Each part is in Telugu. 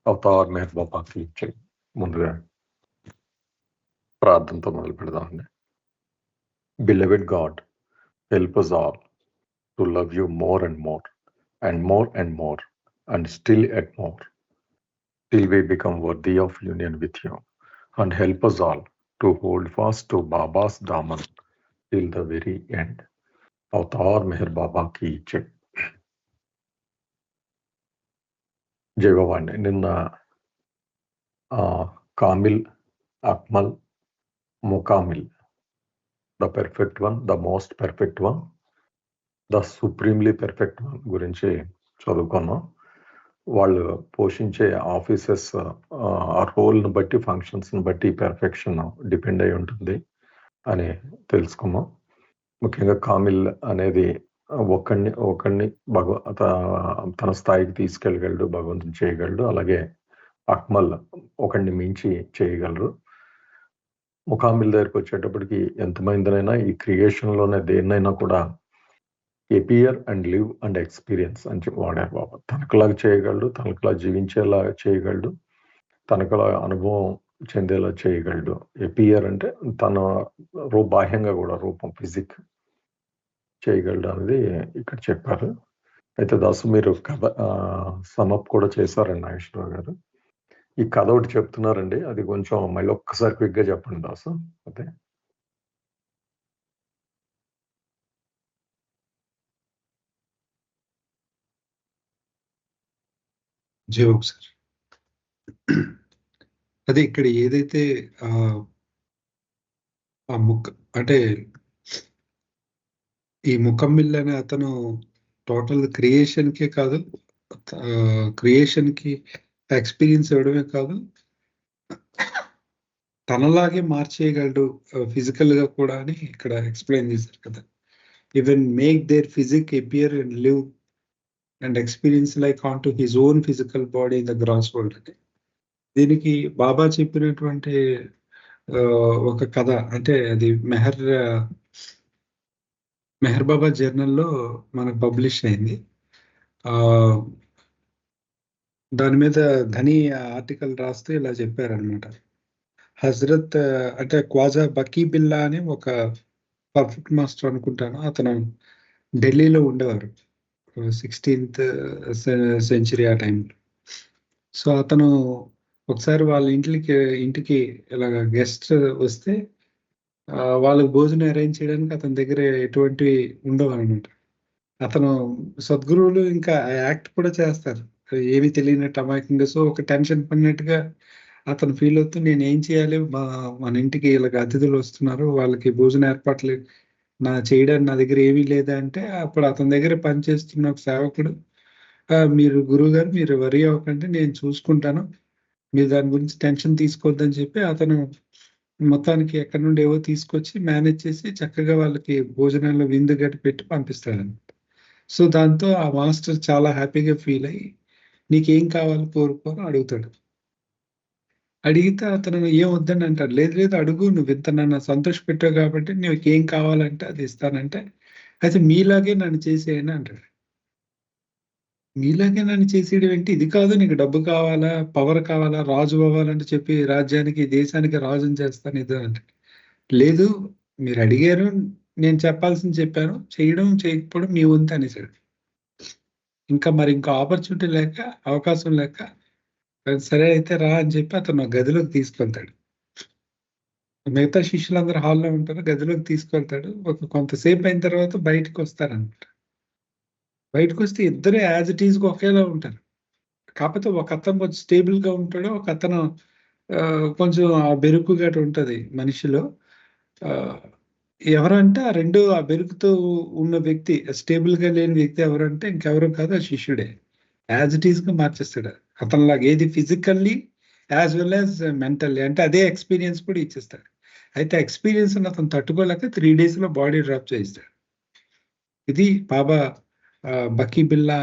అవతార్ మెహర్ బాబాకి ఇచ్చే ముందుగా ప్రార్థనతో మొదలు పెడదామండి. Beloved God, help us all to love you more and more, and more, and still yet more, till we become worthy of union with you, and help us all to hold fast to Baba's Daman till the very end. Avatar Meher బాబాకి ఇచ్చే. జయవాణి నిన్న Kamil, Akmal, Mukamil, the perfect one, the most perfect one, the supremely perfect one గురించి చదువుకున్నాం. వాళ్ళు పోషించే ఆఫీసెస్ ఆ రోల్ని బట్టి, ఫంక్షన్స్ని బట్టి పెర్ఫెక్షన్ డిపెండ్ అయి ఉంటుంది అని తెలుసుకున్నాం. ముఖ్యంగా కామిల్ అనేది ఒకడిని తన స్థాయికి తీసుకెళ్ళగలడు, భగవంతుని చేయగలడు. అలాగే అక్మల్ ఒకడిని మించి చేయగలరు. ముకామిల్ దగ్గరికి వచ్చేటప్పటికి ఎంతమందినైనా ఈ క్రియేషన్లోనే దేన్నైనా కూడా appear and live and experience అని చెప్పి వాడారు బాబా. తనకులాగా చేయగలడు, తనకులా జీవించేలా చేయగలడు, తనకులా అనుభవం చెందేలా చేయగలడు. ఎపియర్ అంటే తన బాహ్యంగా కూడా రూపం, ఫిజిక్ చేయగలడు అనేది ఇక్కడ చెప్పారు. అయితే దాసు మీరు కథ సమప్ కూడా చేశారండి నాగేశ్వరరావు గారు. ఈ కథ ఒకటి చెప్తున్నారండి, అది కొంచెం మళ్ళీ ఒక్కసారి క్విక్గా చెప్పండి దాసు. అదే జవాబు సార్. అదే ఇక్కడ ఏదైతే ఆ అంటే ఈ ముకమ్మిల్ అనే అతను టోటల్ క్రియేషన్కే కాదు, క్రియేషన్కి ఎక్స్పీరియన్స్ ఇవ్వడమే కాదు, తనలాగే మార్చేయగలడు ఫిజికల్గా కూడా అని ఇక్కడ ఎక్స్ప్లెయిన్ చేశారు కదా. Even make their physique appear and live and experience like on to his own physical body in the gross world అని. దీనికి బాబా చెప్పినటువంటి ఒక కథ, అంటే అది మెహర్ బాబా జర్నల్లో మనకు పబ్లిష్ అయింది. దాని మీద ధని ఆర్టికల్ రాస్తూ ఇలా చెప్పారనమాట. హజరత్ అంటే ఖ్వాజా బకీ బిల్లా అని ఒక పర్ఫెక్ట్ మాస్టర్ అనుకుంటాను, అతను ఢిల్లీలో ఉండేవారు 16th సెంచరీ ఆ టైంలో. సో అతను ఒకసారి వాళ్ళ ఇంటికి ఇలాగ గెస్ట్ వస్తే వాళ్ళకి భోజనం అరేంజ్ చేయడానికి అతని దగ్గర ఎటువంటి ఉండవు అనమాట. అతను సద్గురువులు ఇంకా యాక్ట్ కూడా చేస్తారు, ఏమి తెలియనట్టు అమాయకంగా. సో ఒక టెన్షన్ పడినట్టుగా అతను ఫీల్ అవుతూ, నేను ఏం చేయాలి, మన ఇంటికి ఇలాగ అతిథులు వస్తున్నారు, వాళ్ళకి భోజన ఏర్పాట్లు చేయడానికి నా దగ్గర ఏమీ లేదా అంటే, అప్పుడు అతని దగ్గర పనిచేస్తున్న ఒక సేవకుడు, మీరు గురువు గారు మీరు వరి అవ్వకండి, నేను చూసుకుంటాను, మీరు దాని గురించి టెన్షన్ తీసుకోవద్దని చెప్పి అతను మొత్తానికి ఎక్కడి నుండి ఏవో తీసుకొచ్చి మేనేజ్ చేసి చక్కగా వాళ్ళకి భోజనాల్లో విందు గట్టి పెట్టి పంపిస్తాడనమాట. సో దాంతో ఆ మాస్టర్ చాలా హ్యాపీగా ఫీల్ అయ్యి, నీకేం కావాలి కోరుకోని అడుగుతాడు. అడిగితే అతను ఏం వద్దని అంటాడు. లేదు లేదు అడుగు, నువ్వు ఇంత నన్ను సంతోష పెట్టావు కాబట్టి నీకు ఏం కావాలంటే అది ఇస్తానంటే, అయితే మీలాగే నన్ను చేసేయని అంటాడు. మీలాగే నన్ను చేసేయడం ఏంటి, ఇది కాదు నీకు డబ్బు కావాలా, పవర్ కావాలా, రాజు అవ్వాలంటే చెప్పి రాజ్యానికి దేశానికి రాజుని చేస్తాను ఇది అంటే, లేదు మీరు అడిగారు, నేను చెప్పాల్సింది చెప్పాను, చేయడం చేయకపోవడం మీ వంతు అనేసాడు. ఇంకా మరి ఇంకో ఆపర్చునిటీ లేక, అవకాశం లేక, సరే అయితే రా అని చెప్పి అతను గదిలోకి తీసుకెళ్తాడు. మిగతా శిష్యులందరూ హాల్లో ఉంటారు, గదిలోకి తీసుకెళ్తాడు. కొంతసేపు అయిన తర్వాత బయటకు వస్తారనమాట. బయటకు వస్తే ఇద్దరు యాజ్ ఇట్ ఈజ్గా ఒకేలా ఉంటారు. కాకపోతే ఒక అతను కొంచెం స్టేబుల్గా ఉంటాడు, ఒక అతను కొంచెం ఆ బెరుకు గట్రా ఉంటుంది మనిషిలో. ఎవరంటే ఆ బెరుకుతో ఉన్న వ్యక్తి, స్టేబుల్గా లేని వ్యక్తి ఎవరంటే ఇంకెవరు కాదు, ఆ శిష్యుడే. యాజ్ ఇట్ ఈస్గా మార్చేస్తాడు అతనిలాగా, ఏది physically as well as mentally, అంటే అదే ఎక్స్పీరియన్స్ కూడా ఇచ్చేస్తాడు. అయితే ఎక్స్పీరియన్స్ అతను తట్టుకోలేక 3 daysలో బాడీ డ్రాప్ చేయిస్తాడు. ఇది బాబా బకీ బిల్లా,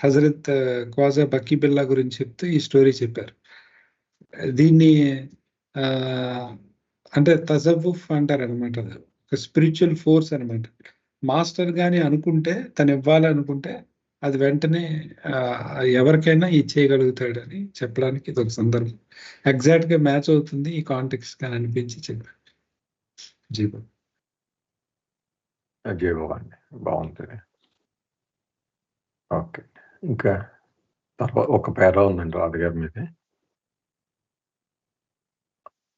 హజరత్ ఖ్వాజా బకీ బిల్లా గురించి చెప్తూ ఈ స్టోరీ చెప్పారు. దీన్ని అంటే తజవ్వుఫ్ అంటారు అనమాట. ఒక స్పిరిచువల్ ఫోర్స్ అనమాట. మాస్టర్ గాని అనుకుంటే, తను ఇవ్వాలనుకుంటే అది వెంటనే ఎవరికైనా ఇచ్చేయగలుగుతాడని చెప్పడానికి ఇది ఒక సందర్భం. ఎగ్జాక్ట్ గా మ్యాచ్ అవుతుంది ఈ కాంటెక్స్ట్ గా అనిపించి చెప్పాను. జీవన్ జీవవాణి బాగుంది. ఓకే, ఇంకా తర్వాత ఒక పేరా ఉందండి రాధ గారి మీద.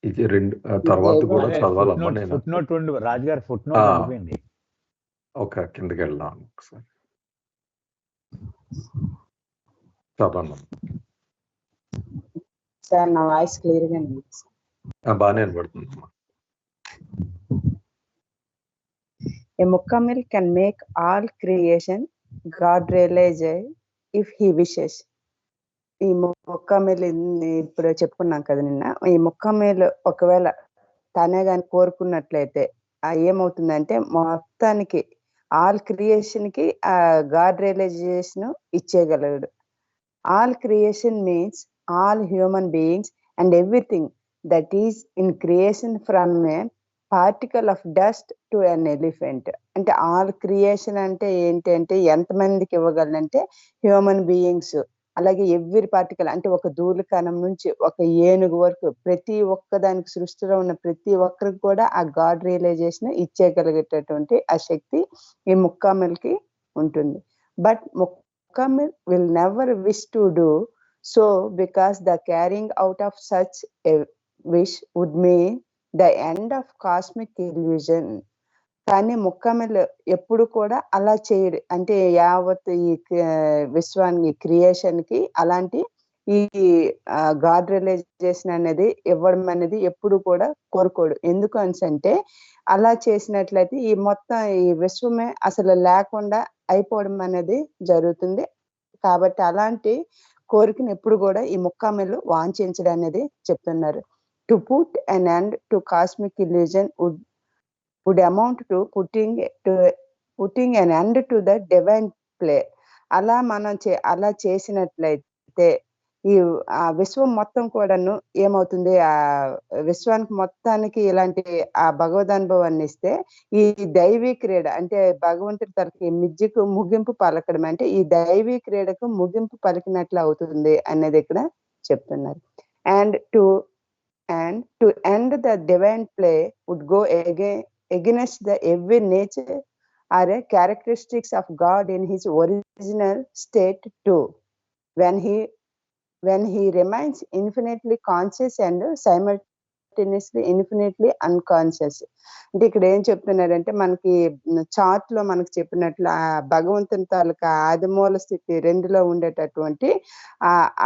ఇది రెండు తర్వాత కూడా చదవాలమ్మా నేను. ఫుట్ నోట్ రాజుగారు ఫుట్ నోట్ ఉండిపోయింది. ఓకే, కిందకి వెళ్దాం ఒకసారి చదవండి. సార్ నా వాయిస్ క్లియర్ గా బాగానే వినబడుతుందమ్మా. A Mukamil can make all creation God realize if he wishes. ఈ ముక్కమేలు ఇప్పుడు చెప్పుకున్నాం కదా నిన్న. ఈ ముక్కమేలు ఒకవేళ తనే కానీ కోరుకున్నట్లయితే ఏమవుతుందంటే మొత్తానికి ఆల్ క్రియేషన్ కి గాడ్ రియలైజేషన్ ఇచ్చేయగలడు. All creation means all human beings and everything that is in creation from a particle of dust to an elephant. అంటే ఆల్ క్రియేషన్ అంటే ఏంటి అంటే ఎంతమందికి ఇవ్వగలంటే హ్యూమన్ బీయింగ్స్, అలాగే ఎవ్రీ పార్టికల్ అంటే ఒక ధూళికణం నుంచి ఒక ఏనుగు వరకు ప్రతి ఒక్క దానికి సృష్టిలో ఉన్న ప్రతి ఒక్కరికి కూడా ఆ గాడ్ రియలైజేషన్ ఇచ్చేయగలిగేటటువంటి ఆ శక్తి ఈ ముక్కామిల్కి ఉంటుంది. But Mukkamil will never wish to do so because the carrying out of such a wish would mean the end of cosmic illusion. కానీ ముక్కమిల్ ఎప్పుడు కూడా అలా చేయడు. అంటే యావత్ ఈ విశ్వానికి క్రియేషన్ కి అలాంటి ఈ గాడ్ రియలైజేషన్ అనేది ఇవ్వడం అనేది ఎప్పుడు కూడా కోరుకోడు. ఎందుకు అంటే అలా చేసినట్లయితే ఈ మొత్తం ఈ విశ్వమే అసలు లేకుండా అయిపోవడం అనేది జరుగుతుంది. కాబట్టి అలాంటి కోరికను ఎప్పుడు కూడా ఈ ముక్కామిల్ వాంఛించడం అనేది చెప్తున్నారు. To put an end to cosmic illusion would amount to putting an end to the divine play. అలా మనం అలా చేసినట్లయితే ఈ విశ్వం మొత్తం కూడాను ఏమవుతుంది, ఆ విశ్వానికి మొత్తానికి ఇలాంటి ఆ భగవద్ అనుభవాన్ని ఇస్తే ఈ దైవీ క్రీడ అంటే భగవంతుడి తరఫు మిజ్జికు ముగింపు పలకడం, అంటే ఈ దైవీ క్రీడకు ముగింపు పలికినట్లు అవుతుంది అనేది ఇక్కడ చెప్తున్నారు. And to end the divine play would go against the every nature or characteristics of God in his original state too, when he remains infinitely conscious and simultaneously infinitely unconscious. అంటే ఇక్కడ ఏం చెప్తున్నారంటే మనకి చార్ట్ లో మనకు చెప్పినట్లు ఆ భగవంతుని తాలూకా ఆదిమూల స్థితి రెండులో ఉండేటటువంటి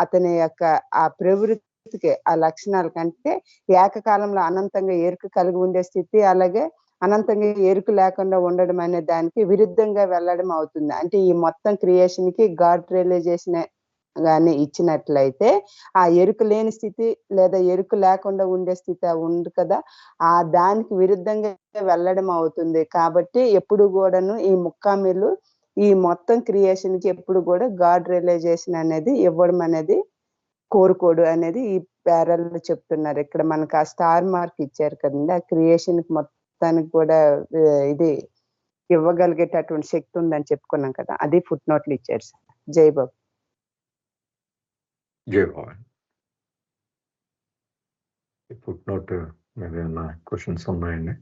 అతని యొక్క ఆ ప్రవృత్తి ఆ లక్షణాల కంటే ఏకకాలంలో అనంతంగా ఎరుక కలిగి ఉండే స్థితి, అలాగే అనంతంగా ఎరుక లేకుండా ఉండడం అనే దానికి విరుద్ధంగా వెళ్ళడం అవుతుంది. అంటే ఈ మొత్తం క్రియేషన్ కి గాడ్ రియలైజేషన్ గాని ఇచ్చినట్లయితే ఆ ఎరుక లేని స్థితి లేదా ఎరుక లేకుండా ఉండే స్థితి ఉంది కదా, ఆ దానికి విరుద్ధంగా వెళ్ళడం అవుతుంది. కాబట్టి ఎప్పుడు కూడాను ఈ ముక్కామిలు ఈ మొత్తం క్రియేషన్ కి ఎప్పుడు కూడా గాడ్ రియలైజేషన్ అనేది ఇవ్వడం అనేది కోరుకోడు అనేది ఈ పేరాల్లో చెప్తున్నారు. ఇక్కడ మనకు ఆ స్టార్ మార్క్ ఇచ్చారు కదండి, ఆ క్రియేషన్ కి మొత్తానికి కూడా ఇది ఇవ్వగలిగేటటువంటి శక్తి ఉందని చెప్పుకున్నాం కదా, అది ఫుట్ నోట్లు ఇచ్చారు సార్. జై బాబు. జై భవన్. ఫుట్ నోట్ మీద ఏమైనా క్వశ్చన్స్ ఉన్నాయండి?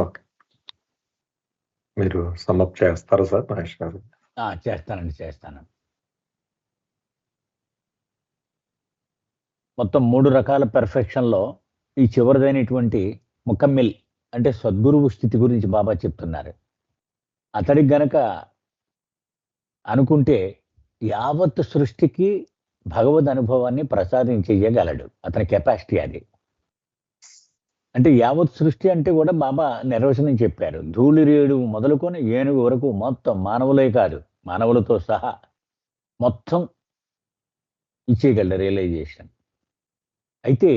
ఓకే, మీరు సమ్అప్ చేస్తారా సార్ మహేష్ గారు? చేస్తాను. మొత్తం 3 రకాల పెర్ఫెక్షన్లో ఈ చివరిదైనటువంటి ముకమ్మిల్ అంటే సద్గురువు స్థితి గురించి బాబా చెప్తున్నారు. అతడికి గనక అనుకుంటే యావత్ సృష్టికి భగవద్ అనుభవాన్ని ప్రసాదించేయగలడు. అతని కెపాసిటీ అది. అంటే యావత్ సృష్టి అంటే కూడా బాబా నిర్వచనం చెప్పారు. ధూళిరేడు మొదలుకొని ఏనుగు వరకు మొత్తం మానవులే కాదు, మానవులతో సహా మొత్తం ఇచ్చేయగలడు రియలైజేషన్. అయితే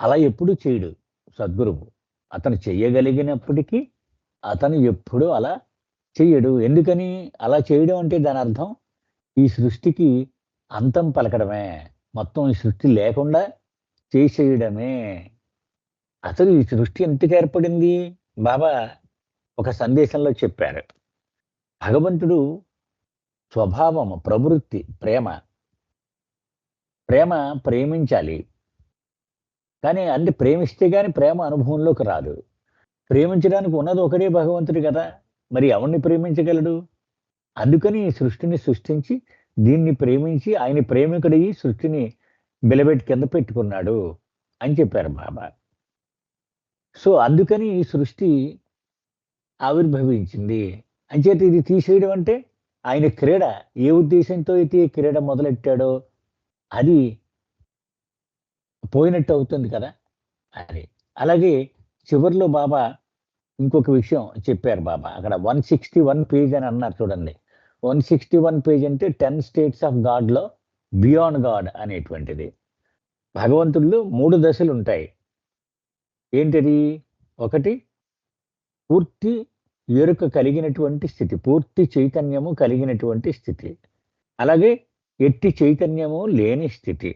అలా ఎప్పుడు చేయడు సద్గురువు. అతను చెయ్యగలిగినప్పటికీ అతను ఎప్పుడూ అలా చెయ్యడు. ఎందుకని అలా చేయడం అంటే దాని అర్థం ఈ సృష్టికి అంతం పలకడమే. మొత్తం ఈ సృష్టి లేకుండా చేసేయడమే. అసలు ఈ సృష్టి ఎందుకు ఏర్పడింది? బాబా ఒక సందేశంలో చెప్పారు. భగవంతుడు స్వభావము, ప్రవృత్తి ప్రేమ. ప్రేమ ప్రేమించాలి. కానీ అన్ని ప్రేమిస్తే గాని ప్రేమ అనుభవంలోకి రాదు. ప్రేమించడానికి ఉన్నది ఒకడే భగవంతుడు కదా! మరి ఎవరిని ప్రేమించగలడు? అందుకని ఈ సృష్టిని సృష్టించి, దీన్ని ప్రేమించి, ఆయన ప్రేమికుడయ్యి సృష్టిని బిలబెట్టి కింద పెట్టుకున్నాడు అని చెప్పారు బాబా. సో, అందుకని ఈ సృష్టి ఆవిర్భవించింది. అంచేత ఇది తీసేయడం అంటే ఆయన క్రీడ. ఏ ఉద్దేశంతో అయితే ఈ క్రీడ మొదలెట్టాడో అది పోయినట్టు అవుతుంది కదా! అది. అలాగే చివర్లో బాబా ఇంకొక విషయం చెప్పారు బాబా. అక్కడ 161 పేజ్ అని అన్నారు చూడండి. 161 పేజ్ అంటే 10 స్టేట్స్ ఆఫ్ గాడ్‌లో బియాండ్ గాడ్ అనేటువంటిది. భగవంతుడిలో 3 దశలుంటాయి. ఏంటది? ఒకటి పూర్తి ఎరుక కలిగినటువంటి స్థితి. పూర్తి చైతన్యము కలిగినటువంటి స్థితి. అలాగే ఎట్టి చైతన్యము లేని స్థితి.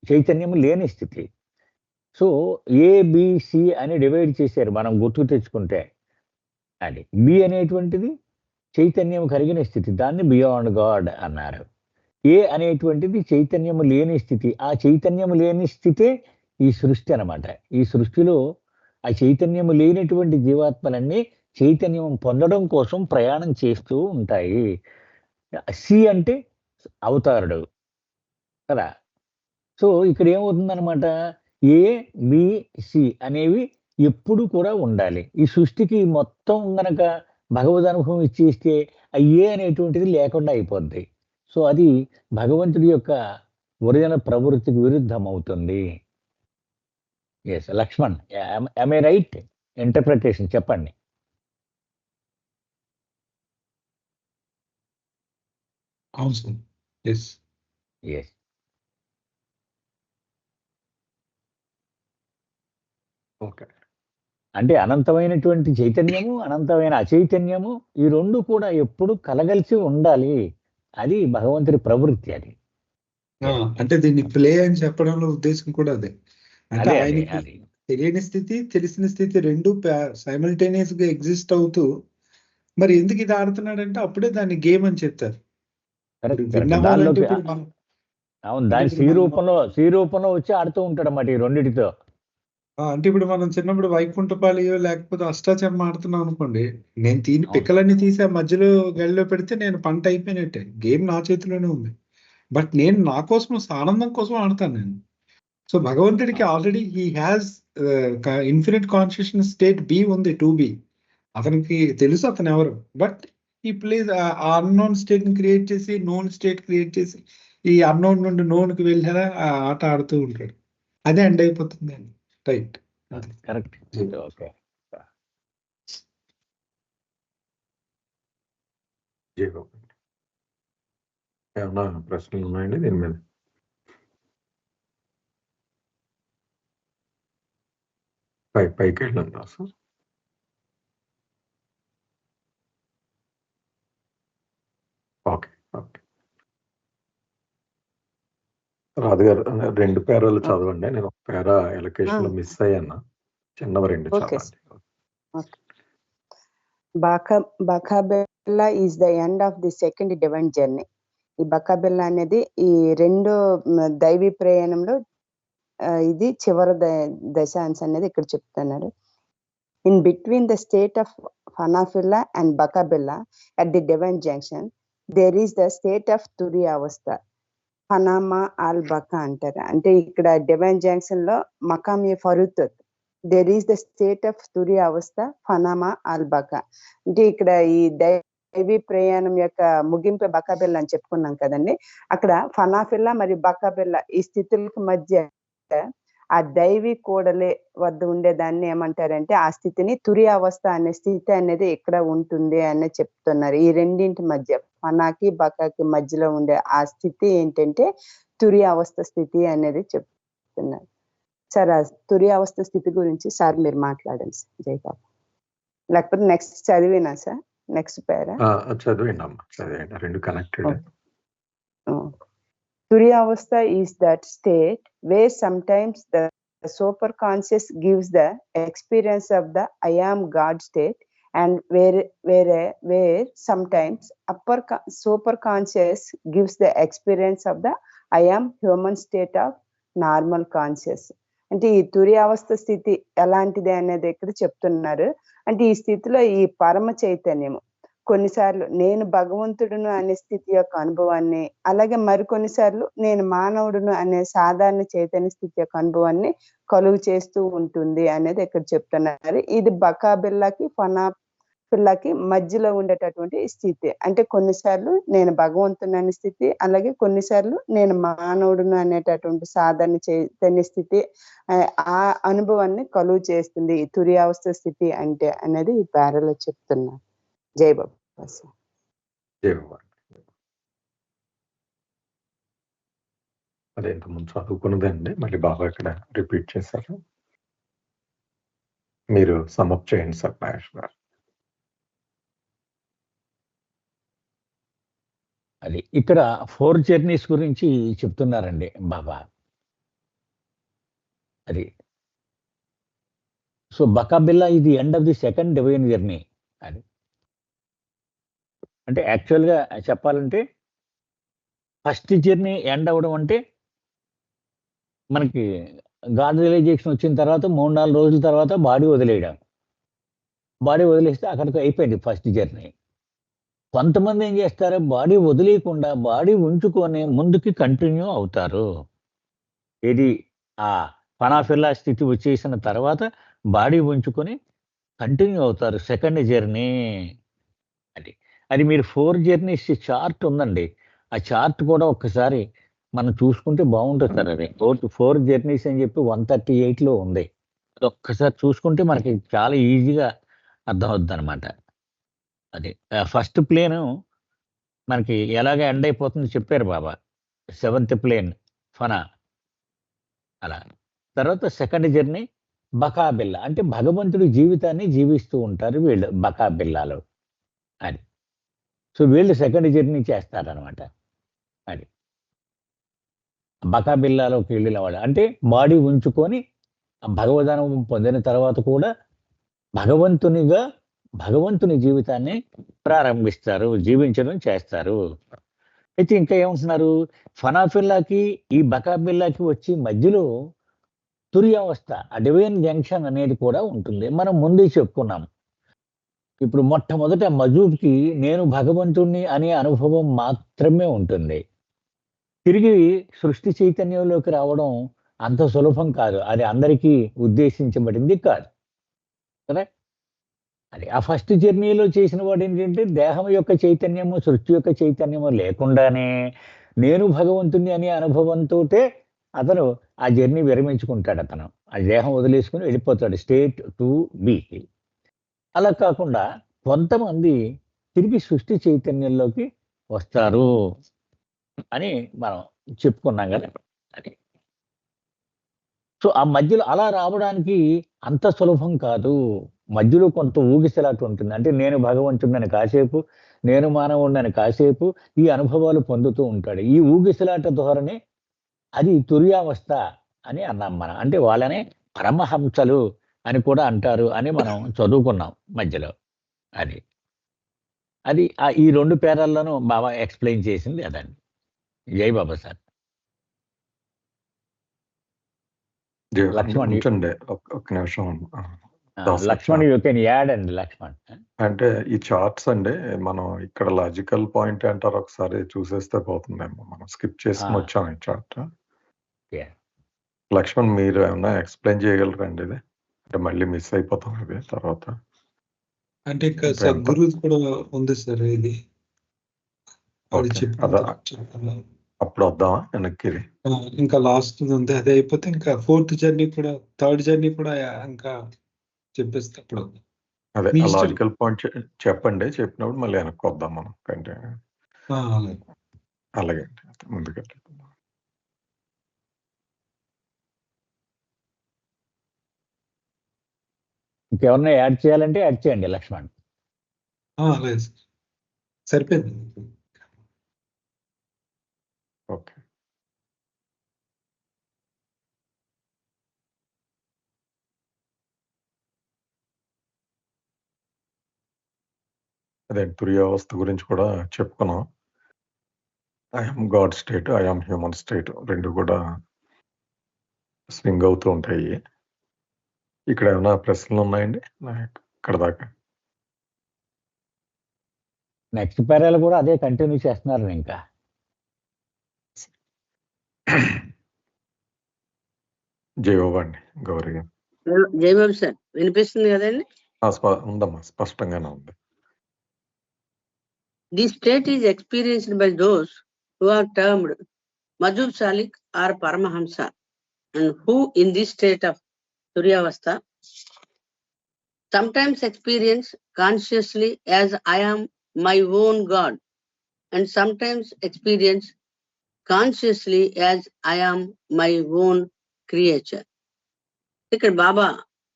చైతన్యము లేని స్థితి. సో, ఏ, బి, సి అని డివైడ్ చేశారు మనం గుర్తుకు తెచ్చుకుంటే. అది. బి అనేటువంటిది చైతన్యం కలిగిన స్థితి. దాన్ని బియాండ్ గాడ్ అన్నారు. ఏ అనేటువంటిది చైతన్యము లేని స్థితి. ఆ చైతన్యము లేని స్థితే ఈ సృష్టి అన్నమాట. ఈ సృష్టిలో ఆ చైతన్యము లేనటువంటి జీవాత్మలన్నీ చైతన్యం పొందడం కోసం ప్రయాణం చేస్తూ ఉంటాయి. సి అంటే అవతారుడు కదా! సో, ఇక్కడ ఏమవుతుందనమాట, ఏ, బి, సి అనేవి ఎప్పుడు కూడా ఉండాలి. ఈ సృష్టికి మొత్తం గనక భగవద్ అనుభవం ఇచ్చేస్తే ఆ ఏ అనేటువంటిది లేకుండా అయిపోద్ది. సో, అది భగవంతుడి యొక్క ఒరిజినల్ ప్రవృత్తికి విరుద్ధం అవుతుంది. Yes. Lakshman, am I right interpretation చెప్పండి. అవును సార్. యెస్. యెస్. ఓకే. అంటే అనంతమైనటువంటి చైతన్యము, అనంతమైన అచైతన్యము ఈ 2 కూడా ఎప్పుడు కలగలిసి ఉండాలి. అది భగవంతుడి ప్రవృత్తి అది. ఆ! అంటే దీన్ని ప్లే అని చెప్పడంలో ఉద్దేశ్యం కూడా అదే. అంటే అదే. ఆయనకి అది. తెలియని స్థితి, తెలిసిన స్థితి 2 సైమల్టేనియస్‌గా ఎగ్జిస్ట్ అవుతూ మరి ఎందుకు ఇది ఆడుతున్నాడంటే అప్పుడే దాన్ని గేమ్ అని చెప్తారు. ఇప్పుడు కరెక్ట్. కరెక్ట్. విన్నాము అంటే దానిలోకి ఇప్పుడు మనం అవును. అంటే దాని ఇప్పుడు సి రూపంలో వచ్చి ఆడుతూ ఉంటాడన్నమాట ఈ రెండిటితో. అంటే ఇప్పుడు మనం చిన్నప్పుడు వైకుంఠపాళియో లేకపోతే అష్టాచెమ్మా ఆడుతున్నాం అనుకోండి. నేను అవును. పిక్కలన్నీ తీసి ఆ మధ్యలో గడిలో పెడితే నేను పంట అయిపోయినట్టే. గేమ్ నా చేతిలోనే ఉంది. బట్ నేను నా కోసం ఆనందం కోసం ఆడతాను నేను. సో, భగవంతుడికి already he has infinite consciousness state be ఉంది 2బి. అతనికి తెలుసు అతనెవరు. బట్ హి ప్లేస్ ఆ అన్‌నోన్ స్టేట్‌ని క్రియేట్ చేసి, నోన్ స్టేట్ క్రియేట్ చేసి, ఈ అన్‌నోన్ నుండి నోన్‌కి వెళ్ళేలా ఆ ఆట ఆడుతూ ఉంటాడు. అదే ఎండ్ అయిపోతుందండి. రైట్. అది. కరెక్ట్. జీ. ఓకే. జై బాబా. ఏమన్నా ప్రశ్నలు ఉన్నాయండి దీని మీద? పైకెళ్ళండి సార్. ఓకే. ఓకే. రాజుగారు 2 పేరాలు ఓకే. చదవండి. నేను ఒక పేరా ఆ! ఎలొకేషన్‌లో మిస్ అయ్యాను. చిన్నవి 2 ఓకే చదవండి. Sir. Okay. Baqabillah is the end of the second divine journey. ఈ బకాబెల్లా అనేది ఈ 2 దైవీ ప్రయాణంలో ఇది చివరి దశాంశం అనేది ఇక్కడ చెప్తున్నారు. In between the state of Fanafilla and Bakabella at the divine junction, there is the state of Turiya-avastha. Panama al-Baka అంటారు. అంటే ఇక్కడ డివైన్ జంక్షన్ లో మకామి ఫరుతత్. There is the state of తురియ-అవస్థ, ఫనామా అల్-బకా. అంటే ఇక్కడ ఈ దైవీ ప్రయాణం యొక్క ముగింపు బకాబెల్లా అని చెప్పుకున్నాం కదండి. అక్కడ ఫనాఫిల్లా మరియు బకాబెల్లా ఈ స్థితులకు మధ్య ఆ దైవీ కూడలి వద్ద ఉండేదాన్ని ఏమంటారంటే ఆ స్థితిని తురియావస్థ అనే స్థితి అనేది ఇక్కడ ఉంటుంది అని చెప్తున్నారు. ఈ రెండింటి మధ్య ఫనాకి బకాకి మధ్యలో ఉండే ఆ స్థితి ఏంటంటే తురియావస్థ స్థితి అనేది చెప్తున్నారు. సార్, ఆ తురియావస్థ స్థితి గురించి సార్ మీరు మాట్లాడండి సార్. జై బాబా. లేకపోతే నెక్స్ట్ చదివినా సార్? నెక్స్ట్ పేరా? చదివేయండి అమ్మా, చదివేయండి, రెండు connected. Turyavastha is that state where sometimes the superconscious gives the experience of the I am God state, and where sometimes superconscious gives the experience of the I am human state of normal conscious. అంటే ఈ తుర్యావస్థ స్థితి ఎలాంటిది అనేది ఇక్కడ చెప్తున్నారు. అంటే ఈ స్థితిలో ఈ పరమ చైతన్యము కొన్నిసార్లు నేను భగవంతుడును అనే స్థితి యొక్క అనుభవాన్ని, అలాగే మరికొన్నిసార్లు నేను మానవుడును అనే సాధారణ చైతన్య స్థితి యొక్క అనుభవాన్ని కలుగు చేస్తూ ఉంటుంది అనేది ఇక్కడ చెప్తున్నారు. ఇది బకాబిల్లాకి ఫనాఫిల్లాకి మధ్యలో ఉండేటటువంటి స్థితి. అంటే కొన్నిసార్లు నేను భగవంతుని అనే స్థితి, అలాగే కొన్నిసార్లు నేను మానవుడును అనేటటువంటి సాధారణ చైతన్య స్థితి, ఆ అనుభవాన్ని కలుగు చేస్తుంది ఈ తుర్యావస్థ స్థితి అంటే అనేది ఈ పేరలో చెప్తున్నారు. జై బాబా. అదే ఇంతకుముందు చదువుకున్నదే అండి, మళ్ళీ బాబా ఇక్కడ రిపీట్ చేశారు. మీరు సమ్అప్ చేయండి సార్ మహేష్ గారు. అది ఇక్కడ 4 జర్నీస్ గురించి చెప్తున్నారండి బాబా. అది సో బకాబిల్లా ఇది end of the second divine journey. అది అంటే యాక్చువల్గా చెప్పాలంటే ఫస్ట్ జర్నీ ఎండ్ అవ్వడం అంటే మనకి గాడ్ రియలైజేషన్ వచ్చిన తర్వాత 3-4 రోజుల తర్వాత బాడీ వదిలేయడం. బాడీ వదిలేస్తే అక్కడికి అయిపోయింది ఫస్ట్ జర్నీ. కొంతమంది ఏం చేస్తారు, బాడీ వదిలేయకుండా బాడీ ఉంచుకొని ముందుకి కంటిన్యూ అవుతారు. ఇది ఆ ఫనాఫిల్లా స్థితి వచ్చేసిన తర్వాత బాడీ ఉంచుకొని కంటిన్యూ అవుతారు సెకండ్ జర్నీ. అది మీరు 4 జర్నీస్ చార్ట్ ఉందండి, ఆ చార్ట్ కూడా ఒక్కసారి మనం చూసుకుంటే బాగుంటుంది సార్. అది 4 జర్నీస్ అని చెప్పి 138లో ఉంది. అది ఒక్కసారి చూసుకుంటే మనకి చాలా ఈజీగా అర్థమవుద్ది అనమాట. అది ఫస్ట్ ప్లేన్ మనకి ఎలాగ ఎండ్ అయిపోతుంది చెప్పారు బాబా. 7th ప్లేన్ ఫనా అలా. తర్వాత సెకండ్ జర్నీ బకాబిల్లా, అంటే భగవంతుడి జీవితాన్ని జీవిస్తూ ఉంటారు వీళ్ళు బకాబిల్లాలో. అది సో వీళ్ళు సెకండ్ జర్నీ చేస్తారనమాట. అది బకాబిల్లాలోకి వెళ్ళిన వాళ్ళు అంటే బాడీ ఉంచుకొని భగవదనుభవం పొందిన తర్వాత కూడా భగవంతుని జీవితాన్ని ప్రారంభిస్తారు, జీవించడం చేస్తారు. అయితే ఇంకా ఏమంటున్నారు, ఫనాఫిల్లాకి ఈ బకాబిల్లాకి వచ్చి మధ్యలో తుర్యావస్థ, ఆ డివైన్ జంక్షన్ అనేది కూడా ఉంటుంది. మనం ముందే చెప్పుకున్నాం. ఇప్పుడు మొట్టమొదట మజూబ్కి నేను భగవంతుణ్ణి అనే అనుభవం మాత్రమే ఉంటుంది. తిరిగి సృష్టి చైతన్యంలోకి రావడం అంత సులభం కాదు. అది అందరికీ ఉద్దేశించబడింది కాదు కదా. అది ఆ ఫస్ట్ జర్నీలో చేసిన వాడు ఏంటంటే దేహం యొక్క చైతన్యము, సృష్టి యొక్క చైతన్యము లేకుండానే నేను భగవంతుణ్ణి అనే అనుభవంతో అతను ఆ జర్నీ విరమించుకుంటాడు. అతను ఆ దేహం వదిలేసుకుని వెళ్ళిపోతాడు స్టేట్ 2B. అలా కాకుండా కొంతమంది తిరిగి సృష్టి చైతన్యంలోకి వస్తారు అని మనం చెప్పుకున్నాం కదా. అది సో ఆ మధ్యలో అలా రావడానికి అంత సులభం కాదు. మధ్యలో కొంత ఊగిసలాట ఉంటుంది. అంటే నేను భగవంతుడిని కాసేపు, నేను మానవుడిని కాసేపు ఈ అనుభవాలు పొందుతూ ఉంటాడు. ఈ ఊగిసలాట ధోరణి అది తుర్యావస్థ అని అన్నాం మనం. అంటే వాళ్ళనే పరమహంసలు అని కూడా అంటారు అని మనం చదువుకున్నాం మధ్యలో. అది ఈ 2 పేరాల్లోనూ బాబా ఎక్స్ప్లెయిన్ చేసింది అదండి. జై బాబా సార్. లక్ష్మణ్ ఒక్క నిమిషం. లక్ష్మణ్ యూ కెన్ యాడ్ అండి. లక్ష్మణ్ అంటే ఈ చార్ట్స్ అండి మనం ఇక్కడ లాజికల్ పాయింట్ అంటారు, ఒకసారి చూసేస్తే పోతుందేమో. మనం స్కిప్ చేసుకుని వచ్చాం ఈ చార్ట్. లక్ష్మణ్ మీరు ఏమన్నా ఎక్స్ప్లెయిన్ చేయగలరండి ఇది? అంటే మళ్ళీ మిస్ అయిపోతాం ఇది తర్వాత. అంటే ఇంకా సద్గురు కూడా ఉంది సార్ ఇది. అప్పుడు వద్దామా వెనక్కి? ఇంకా లాస్ట్ ఉంది, అదే అయిపోతే ఇంకా 4th జర్నీ కూడా, 3rd జర్నీ కూడా ఇంకా చెప్పేస్తే అప్పుడు అదే లాజికల్ పాయింట్ చెప్పండి. చెప్పినప్పుడు మళ్ళీ వెనక్కి వద్దాం మనం. కంటిన్యూ అలాగే ముందుకెళ్ళి. ఇంకెవరన్నా యాడ్ చేయాలంటే యాడ్ చేయండి లక్ష్మణ్. అలాగే సార్. సరిపోయింది. ఓకే. అదే తుర్యావస్థ గురించి కూడా చెప్పుకున్నాం. I'm God state, I'm human state 2 కూడా స్వింగ్ అవుతూ ఉంటాయి. ఇక్కడ ఏమైనా ప్రశ్నలు ఉన్నాయండి ఇక్కడ దాకా? నెక్స్ట్ పేరాలు కూడా అదే కంటిన్యూ చేస్తున్నారు ఇంకా. జయబాబు అండి, గౌరీ గారు. జయబాబు సార్, వినిపిస్తుంది కదండి? ఉందమ్మా, స్పష్టంగానే ఉంది. This state is experienced by those who are termed Majub Salik or Paramahamsa, and who in this state of Turyavastha sometimes experience consciously as I am my own God, and sometimes experience consciously as I am my own creature. ఇక్కడ బాబా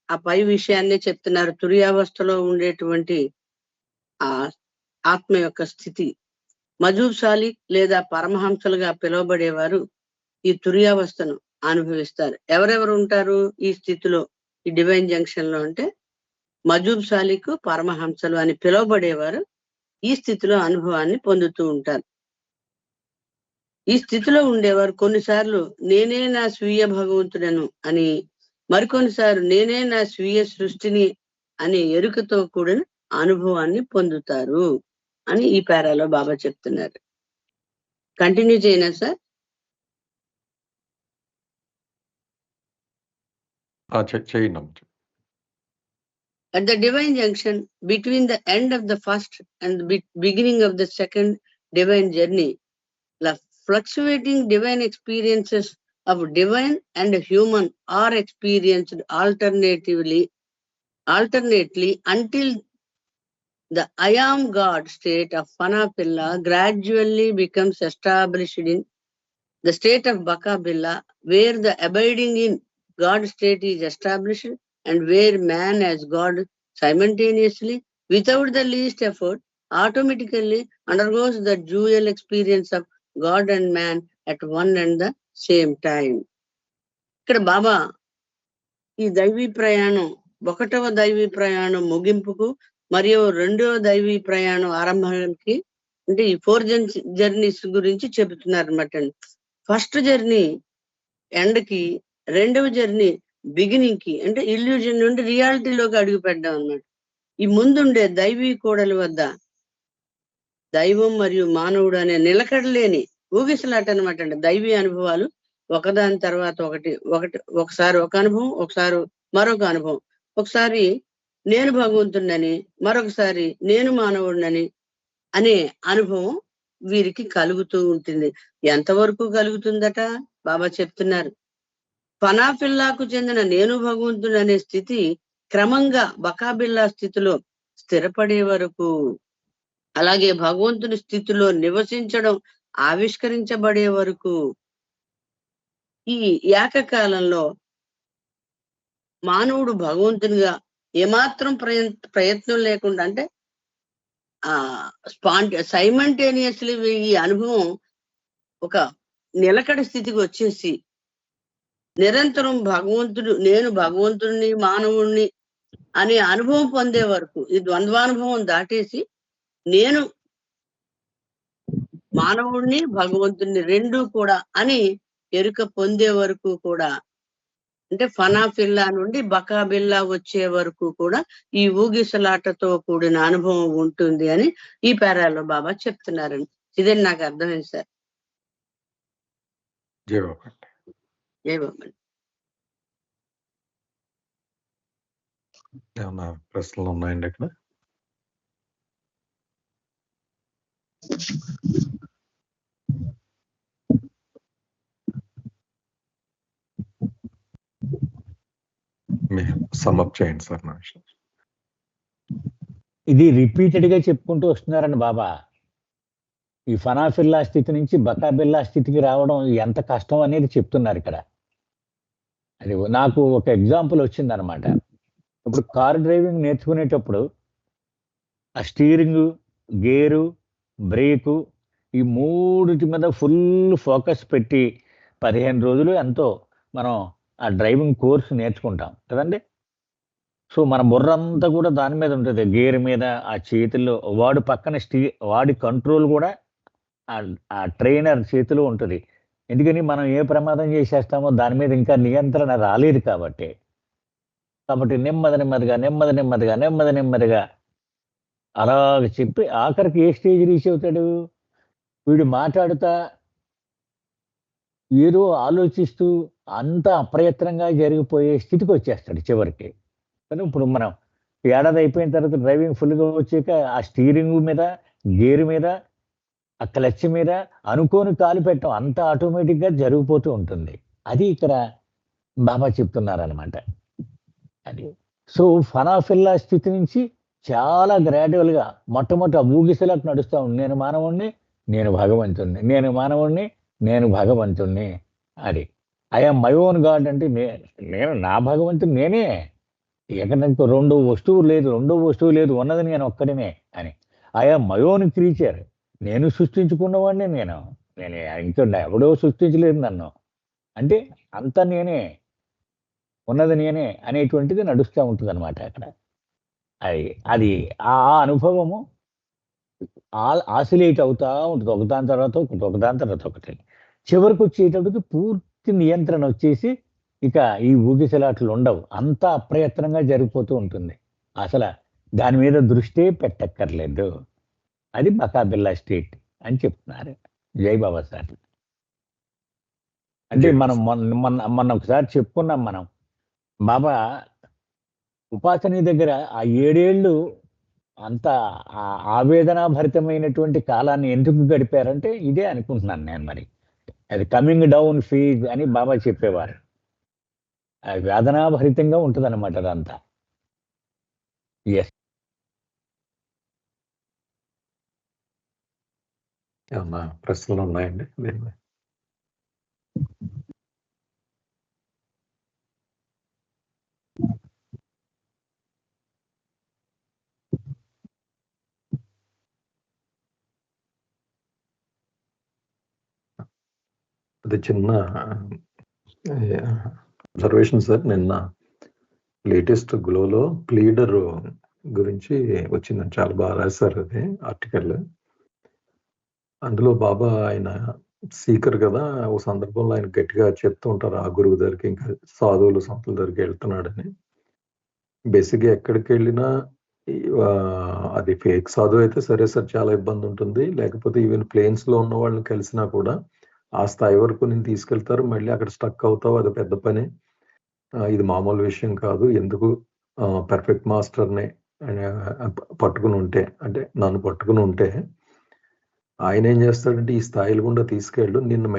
ఆ పై విషయాన్ని చెప్తున్నారు. తుర్యావస్థలో ఉండేటువంటి ఆ ఆత్మ యొక్క స్థితి. మజూబ్ సాలిక్ లేదా పరమహంసలుగా పిలువబడేవారు ఈ తుర్యావస్థను అనుభవిస్తారు. ఎవరెవరు ఉంటారు ఈ స్థితిలో, ఈ డివైన్ జంక్షన్ లో అంటే మజూబ్ సాలిక్, పరమహంసలు అని పిలువబడేవారు ఈ స్థితిలో అనుభవాన్ని పొందుతూ ఉంటారు. ఈ స్థితిలో ఉండేవారు కొన్నిసార్లు నేనే నా స్వీయ భగవంతుడను అని, మరికొన్నిసార్లు నేనే నా స్వీయ సృష్టిని అనే ఎరుకతో కూడిన అనుభవాన్ని పొందుతారు అని ఈ పేరాలో బాబా చెప్తున్నారు. కంటిన్యూ చేయనా సార్? చేయండి. At the divine junction between the end of the first and the beginning of the second divine journey, the fluctuating divine experiences of divine and human are experienced alternately until the I am God state of Fanapilla gradually becomes established in the state of Bakabilla, where the abiding in God state is established, and where man as God simultaneously, without the least effort, automatically undergoes the dual experience of God and man at one and the same time. ఇక్కడ బాబా ఈ దైవీ ప్రయాణం, 1వ దైవీ ప్రయాణం ముగింపుకు మరియు 2వ దైవీ ప్రయాణం ఆరంభానికి అంటే ఈ 4 జర్నీస్ గురించి చెబుతున్నారు అన్నమాట. ఫస్ట్ జర్నీ ఎండ్ కి, 2వ జర్నీ బిగినింగ్ కి, అంటే ఇల్యూజన్ నుండి రియాలిటీలోకి అడుగు పెట్టడం అన్నమాట. ఈ ముందుండే దైవీ కోడల వద్ద దైవం మరియు మానవుడు అనే నిలకడలేని ఊగిసలాట అనమాట అండి. దైవీ అనుభవాలు ఒకదాని తర్వాత ఒకసారి ఒక అనుభవం, ఒకసారి మరొక అనుభవం. ఒకసారి నేను భగవంతుడినని, మరొకసారి నేను మానవుడినని అనే అనుభవం వీరికి కలుగుతూ ఉంటుంది. ఎంతవరకు కలుగుతుందట బాబా చెప్తున్నారు. ఫనాఫిల్లాకు చెందిన నేను భగవంతుడు అనే స్థితి క్రమంగా బకాబిల్లా స్థితిలో స్థిరపడే వరకు, అలాగే భగవంతుని స్థితిలో నివసించడం ఆవిష్కరించబడే వరకు, ఈ ఏకకాలంలో మానవుడు భగవంతునిగా ఏమాత్రం ప్రయత్నం లేకుండా, అంటే సైమంటేనియస్లీ ఈ అనుభవం ఒక నిలకడ స్థితికి వచ్చేసి నిరంతరం నేను భగవంతుడిని మానవుడిని అనే అనుభవం పొందే వరకు, ఈ ద్వంద్వానుభవం దాటేసి నేను మానవుడిని భగవంతుడిని రెండూ కూడా అని ఎరుక పొందే వరకు కూడా, అంటే ఫనాఫిల్లా నుండి బకాబిల్లా వచ్చే వరకు కూడా ఈ ఊగిసలాటతో కూడిన అనుభవం ఉంటుంది అని ఈ పేరాలో బాబా చెప్తున్నారండి. ఇదే నాకు అర్థమైంది సార్. జై బాబా. ఏమన్నా ప్రశ్నలు ఉన్నాయండి ఇక్కడ? సమ్అప్ చేయండి సార్. నా విషయం ఇది రిపీటెడ్ గా చెప్పుకుంటూ వస్తున్నారండి బాబా. ఈ ఫనాఫిల్లా స్థితి నుంచి బకాబిల్లా స్థితికి రావడం ఎంత కష్టం అనేది చెప్తున్నారు ఇక్కడ. అది నాకు ఒక ఎగ్జాంపుల్ వచ్చింది అనమాట. ఇప్పుడు కార్ డ్రైవింగ్ నేర్చుకునేటప్పుడు ఆ స్టీరింగు, గేరు, బ్రేకు ఈ మూడిటి మీద ఫుల్ ఫోకస్ పెట్టి 15 రోజులు ఎంతో మనం ఆ డ్రైవింగ్ కోర్స్ నేర్చుకుంటాం కదండి. సో మన బుర్ర అంతా కూడా దాని మీద ఉంటుంది, గేర్ మీద, ఆ చేతుల్లో వాడు పక్కన వాడి కంట్రోల్ కూడా ఆ ట్రైనర్ చేతిలో ఉంటుంది. ఎందుకని మనం ఏ ప్రమాదం చేసేస్తామో దాని మీద ఇంకా నియంత్రణ రాలేదు కాబట్టి నెమ్మదిగా అలాగ చెప్పి ఆఖరికి ఏ స్టేజ్ రీచ్ అవుతాడు, వీడు మాట్లాడుతా ఏదో ఆలోచిస్తూ అంత అప్రయత్నంగా జరిగిపోయే స్థితికి వచ్చేస్తాడు చివరికి. కానీ ఇప్పుడు మనం ఏడాది అయిపోయిన తర్వాత డ్రైవింగ్ ఫుల్గా వచ్చాక ఆ స్టీరింగ్ మీద, గేరు మీద, ఆ క్లచ్ మీద అనుకోని కాలు పెట్టడం అంత ఆటోమేటిక్గా జరిగిపోతూ ఉంటుంది. అది ఇక్కడ బాబా చెప్తున్నారనమాట. అది సో ఫనాఫిల్లా స్థితి నుంచి చాలా గ్రాడ్యువల్గా మొట్టమొదటి ఊగిసలకు నడుస్తూ ఉంది, నేను మానవుణ్ణి, నేను భగవంతుణ్ణి, నేను మానవుణ్ణి, నేను భగవంతుణ్ణి. అది ఐఎమ్ మై ఓన్ గాడ్ అంటే నేను నా భగవంతుని నేనే, ఎక్కడంటే రెండో వస్తువు లేదు, ఉన్నది నేను ఒక్కడినే అని. ఐఎమ్ మై ఓన్ క్రీచర్, నేను సృష్టించుకున్నవాడిని, నేను ఇంకా ఎవడో సృష్టించలేదు నన్ను, అంటే అంతా నేనే, ఉన్నది నేనే అనేటువంటిది నడుస్తూ ఉంటుంది అనమాట అక్కడ. అది ఆ అనుభవము ఆసిలేట్ అవుతా ఉంటుంది, ఒకదాని తర్వాత ఒకటి. చివరికి వచ్చేటప్పటికి పూర్తి నియంత్రణ వచ్చేసి ఇక ఈ ఊగిసలాట్లు ఉండవు, అంతా అప్రయత్నంగా జరిగిపోతూ ఉంటుంది, అసలు దాని మీద దృష్టే పెట్టక్కర్లేదు. అది బకాబిల్లా స్టేట్ అని చెప్తున్నారు జై బాబా సార్. అంటే మనం మొన్న ఒకసారి చెప్పుకున్నాం మనం, బాబా ఉపాసని దగ్గర ఆ 7 ఏళ్ళు అంత ఆవేదన భరితమైనటువంటి కాలాన్ని ఎందుకు గడిపారంటే ఇదే అనుకుంటున్నాను నేను. మరి అది కమింగ్ డౌన్ ఫీజ్ అని బాబా చెప్పేవారు. వేదనాభరితంగా ఉంటుంది అనమాట అదంతా. ఎస్, ఏమన్నా ప్రశ్నలు ఉన్నాయండి దీని మీద? అది చిన్న అబ్జర్వేషన్ సార్. నిన్న లేటెస్ట్ గ్లోలో ప్లీడర్ గురించి వచ్చిందని చాలా బాగా రాశారు అది ఆర్టికల్. అందులో బాబా ఆయన సీకర్ కదా, ఓ సందర్భంలో ఆయన గట్టిగా చెప్తూ ఉంటారు ఆ గురువు దగ్గరికి, ఇంకా సాధువులు సంతుల దగ్గరికి వెళ్తున్నాడని. బేసిక్గా ఎక్కడికి వెళ్ళినా అది ఫేక్ సాధువు అయితే సరే సార్ చాలా ఇబ్బంది ఉంటుంది, లేకపోతే ఈవెన్ ప్లేన్స్ లో ఉన్న వాళ్ళని కలిసినా కూడా ఆ స్థాయి వరకు నేను తీసుకెళ్తారు, మళ్ళీ అక్కడ స్టక్ అవుతావు, అది పెద్ద పని, ఇది మామూలు విషయం కాదు, ఎందుకు పర్ఫెక్ట్ మాస్టర్ని పట్టుకుని ఉంటే, అంటే నన్ను పట్టుకుని ఉంటే ఆయన ఏం చేస్తాడంటే ఈ స్థాయిలు గుండా తీసుకెళ్ళు, నిన్ను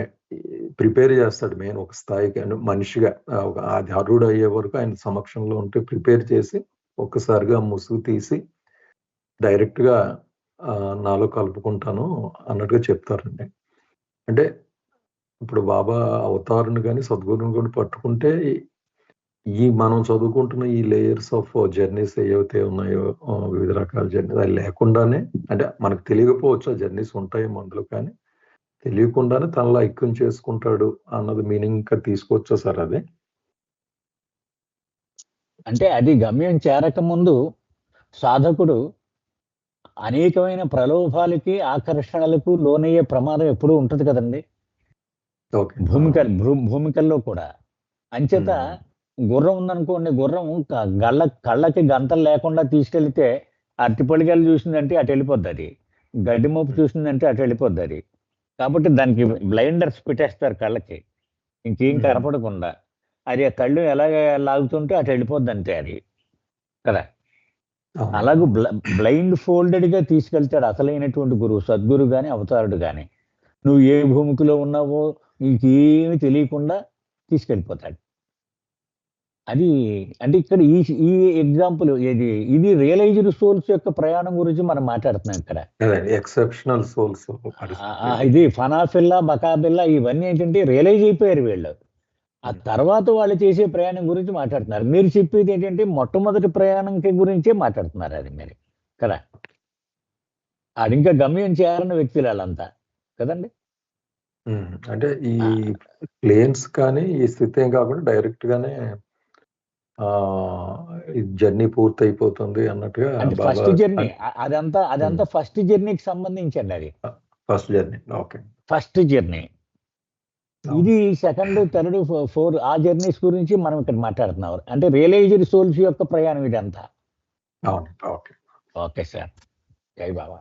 ప్రిపేర్ చేస్తాడు. మెయిన్ ఒక స్థాయికి మనిషిగా అది అరుడు అయ్యే వరకు ఆయన సమక్షంలో ఉంటే ప్రిపేర్ చేసి ఒక్కసారిగా ముసుగు తీసి డైరెక్ట్గా నాలో కలుపుకుంటాను అన్నట్టుగా చెప్తారండి. అంటే ఇప్పుడు బాబా అవతారుని కానీ సద్గురుని కానీ పట్టుకుంటే ఈ మనం చదువుకుంటున్న ఈ లేయర్స్ ఆఫ్ జర్నీస్ ఏవైతే ఉన్నాయో, వివిధ రకాల జర్నీస్ అది లేకుండానే, అంటే మనకు తెలియకపోవచ్చు ఆ జర్నీస్ ఉంటాయేమో అందులో, కానీ తెలియకుండానే తనలో ఐక్యం చేసుకుంటాడు అన్నది మీనింగ్ ఇంకా తీసుకోవచ్చా సార్? అది అంటే అది గమ్యం చేరక ముందు సాధకుడు అనేకమైన ప్రలోభాలకి ఆకర్షణలకు లోనయ్యే ప్రమాదం ఎప్పుడూ ఉంటుంది కదండి, భూమికల్లో కూడా. అంచేత గుర్రం ఉందనుకోండి, గుర్రం కళ్ళకి గంతలు లేకుండా తీసుకెళ్తే అరటిపొడిగలు చూసిందంటే అటు వెళ్ళిపోద్ది, అది గడ్డి మోపు చూసిందంటే అటు వెళ్ళిపోద్ది అది. కాబట్టి దానికి బ్లైండర్స్ పెట్టేస్తారు కళ్ళకి, ఇంకేం కనపడకుండా. అది ఆ కళ్ళు ఎలాగ లాగుతుంటే అటు వెళ్ళిపోద్ది అంతే అది కదా. అలాగే బ్లైండ్ ఫోల్డెడ్గా తీసుకెళ్తాడు అసలైనటువంటి గురువు, సద్గురు కానీ అవతారుడు కానీ. నువ్వు ఏ భూమికలో ఉన్నావో నీకేమి తెలియకుండా తీసుకెళ్ళిపోతాడు. అది అంటే ఇక్కడ ఈ ఎగ్జాంపుల్ ఇది రియలైజ్డ్ సోల్స్ యొక్క ప్రయాణం గురించి మనం మాట్లాడుతున్నాం ఇక్కడ. ఎక్సెప్షనల్ సోల్స్, ఇది ఫనాఫిల్లా, బకాబిల్లా ఇవన్నీ ఏంటంటే రియలైజ్ అయిపోయారు వీళ్ళు. ఆ తర్వాత వాళ్ళు చేసే ప్రయాణం గురించి మాట్లాడుతున్నారు. మీరు చెప్పేది ఏంటంటే మొట్టమొదటి ప్రయాణం గురించే మాట్లాడుతున్నారు అది మీరు కదా. అది ఇంకా గమ్యం చేయాలన్న వ్యక్తులు వాళ్ళంతా కదండి. అంటే ఈ ఆ, ప్లేన్స్ కానీ ఈ స్థితి ఏం కాకుండా డైరెక్ట్ గానే ఈ జర్నీ పూర్తయిపోతుంది అన్నట్టుగా అంటే బాబా ఫస్ట్ జర్నీ అదంతా ఫస్ట్ జర్నీకి సంబంధించండి. అది first journey. Okay. First journey. ఇది సెకండ్, థర్డ్, ఫోర్ ఆ జర్నీస్ గురించి మనం ఇక్కడ మాట్లాడుతున్నాం. అంటే రియలైజ్డ్ సోల్స్ యొక్క ప్రయాణం ఇదంతా. అవును. ఓకే. Okay sir. జై బాబా.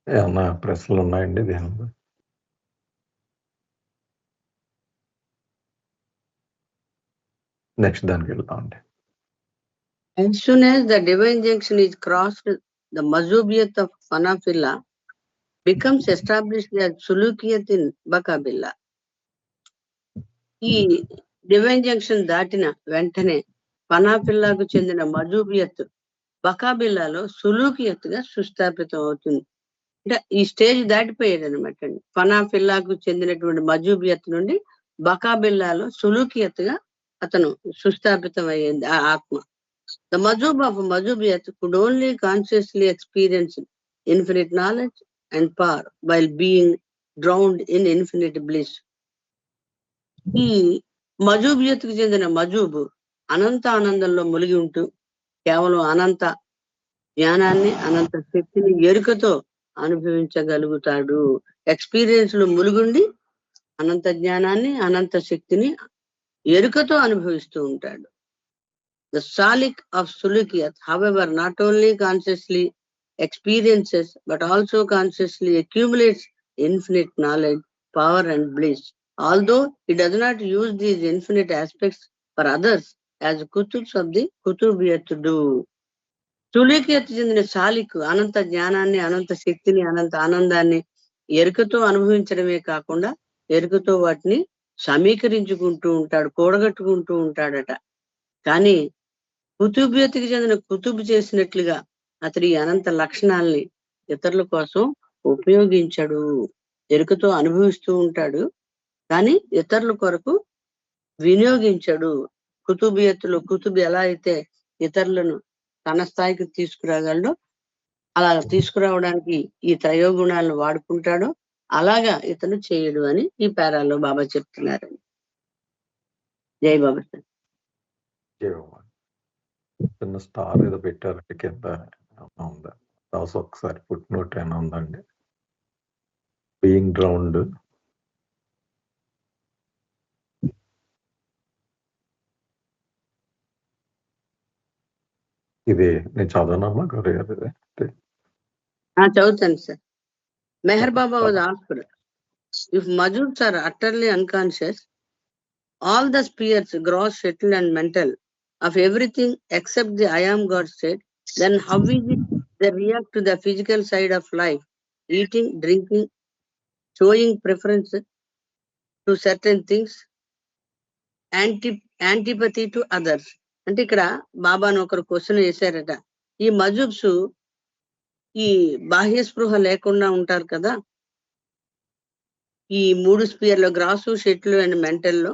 ఏమన్నా ప్రశ్నలు ఉన్నాయండి దీని మీద? నెక్స్ట్ దానికి వెళ్తామండి. As soon as the divine junction is crossed, the mazubiyat of Fanafillah becomes established as sulukiyat in Bakabilla. ఈ డివైన్ జంక్షన్ దాటిన వెంటనే ఫనాఫిల్లాకు చెందిన మజూబియత్ బకాబిల్లాలో సులూకియత్ గా సుస్థాపితం అవుతుంది. అంటే ఈ స్టేజ్ దాటిపోయాడు అనమాట అండి. ఫనాఫిల్లాకు చెందినటువంటి మజూబియత్ నుండి బకాబిల్లాలో సులూకియత్ గా అతను సుస్థాపితం అయ్యింది ఆ ఆత్మ. The Majub of Majubiyat could only consciously experience infinite knowledge and power while being drowned in infinite bliss. ఈ మజూబియత్కు చెందిన మజూబు అనంత ఆనందంలో మునిగి ఉంటూ కేవలం అనంత జ్ఞానాన్ని, అనంత శక్తిని ఎరుకతో అనుభవించగలుగుతాడు. ఎక్స్పీరియన్స్ లో ములుగుండి అనంత జ్ఞానాన్ని, అనంత శక్తిని ఎరుకతో అనుభవిస్తూ ఉంటాడు. The Salik of Sulukiyat, however, not only consciously experiences but also consciously accumulates infinite knowledge, power and bliss. Although he does not use these infinite aspects for others as kutubs of the Kutubiyat do. తులికియత్ చెందిన సాలికు అనంత జ్ఞానాన్ని, అనంత శక్తిని, అనంత ఆనందాన్ని ఎరుకతో అనుభవించడమే కాకుండా ఎరుకతో వాటిని సమీకరించుకుంటూ ఉంటాడు, కూడగట్టుకుంటూ ఉంటాడట. కానీ కుతుబియత్కి చెందిన కుతుబు చేసినట్లుగా అతడి ఈ అనంత లక్షణాలని ఇతరుల కోసం ఉపయోగించడు. ఎరుకతో అనుభవిస్తూ ఉంటాడు కానీ ఇతరుల కొరకు వినియోగించడు. కుతుబియత్తులో కుతుబు ఎలా అయితే ఇతరులను తన స్థాయికి తీసుకురాగలడో అలా తీసుకురావడానికి ఈ త్రయోగుణాలను వాడుకుంటాడో అలాగా ఇతను చేయడు అని ఈ పేరాల్లో బాబా చెప్తున్నారు. జై బాబా సార్. చిన్న స్టార్ ఏదో పెట్టారు కింద ఉందా? ఒకసారి ఫుట్ నోట్ అయినా ఉందండి. Being drowned. ఇది నేను చదవనమ్మా గౌరీ గారు? చదువుతాను sir. Meher Baba was asked, if Majuds are utterly unconscious, all the spheres, gross, subtle and mental, of everything except the I am God state, then how is it they react to the physical side of life, eating, drinking, showing preference to certain things, antipathy to others? అంటే ఇక్కడ బాబాను ఒకరు క్వశ్చన్ వేశారట. ఈ మజూబ్స్ ఈ బాహ్య స్పృహ లేకుండా ఉంటారు కదా, ఈ మూడు స్పియర్లో గ్రాసు, షెట్లు అండ్ మెంటల్లో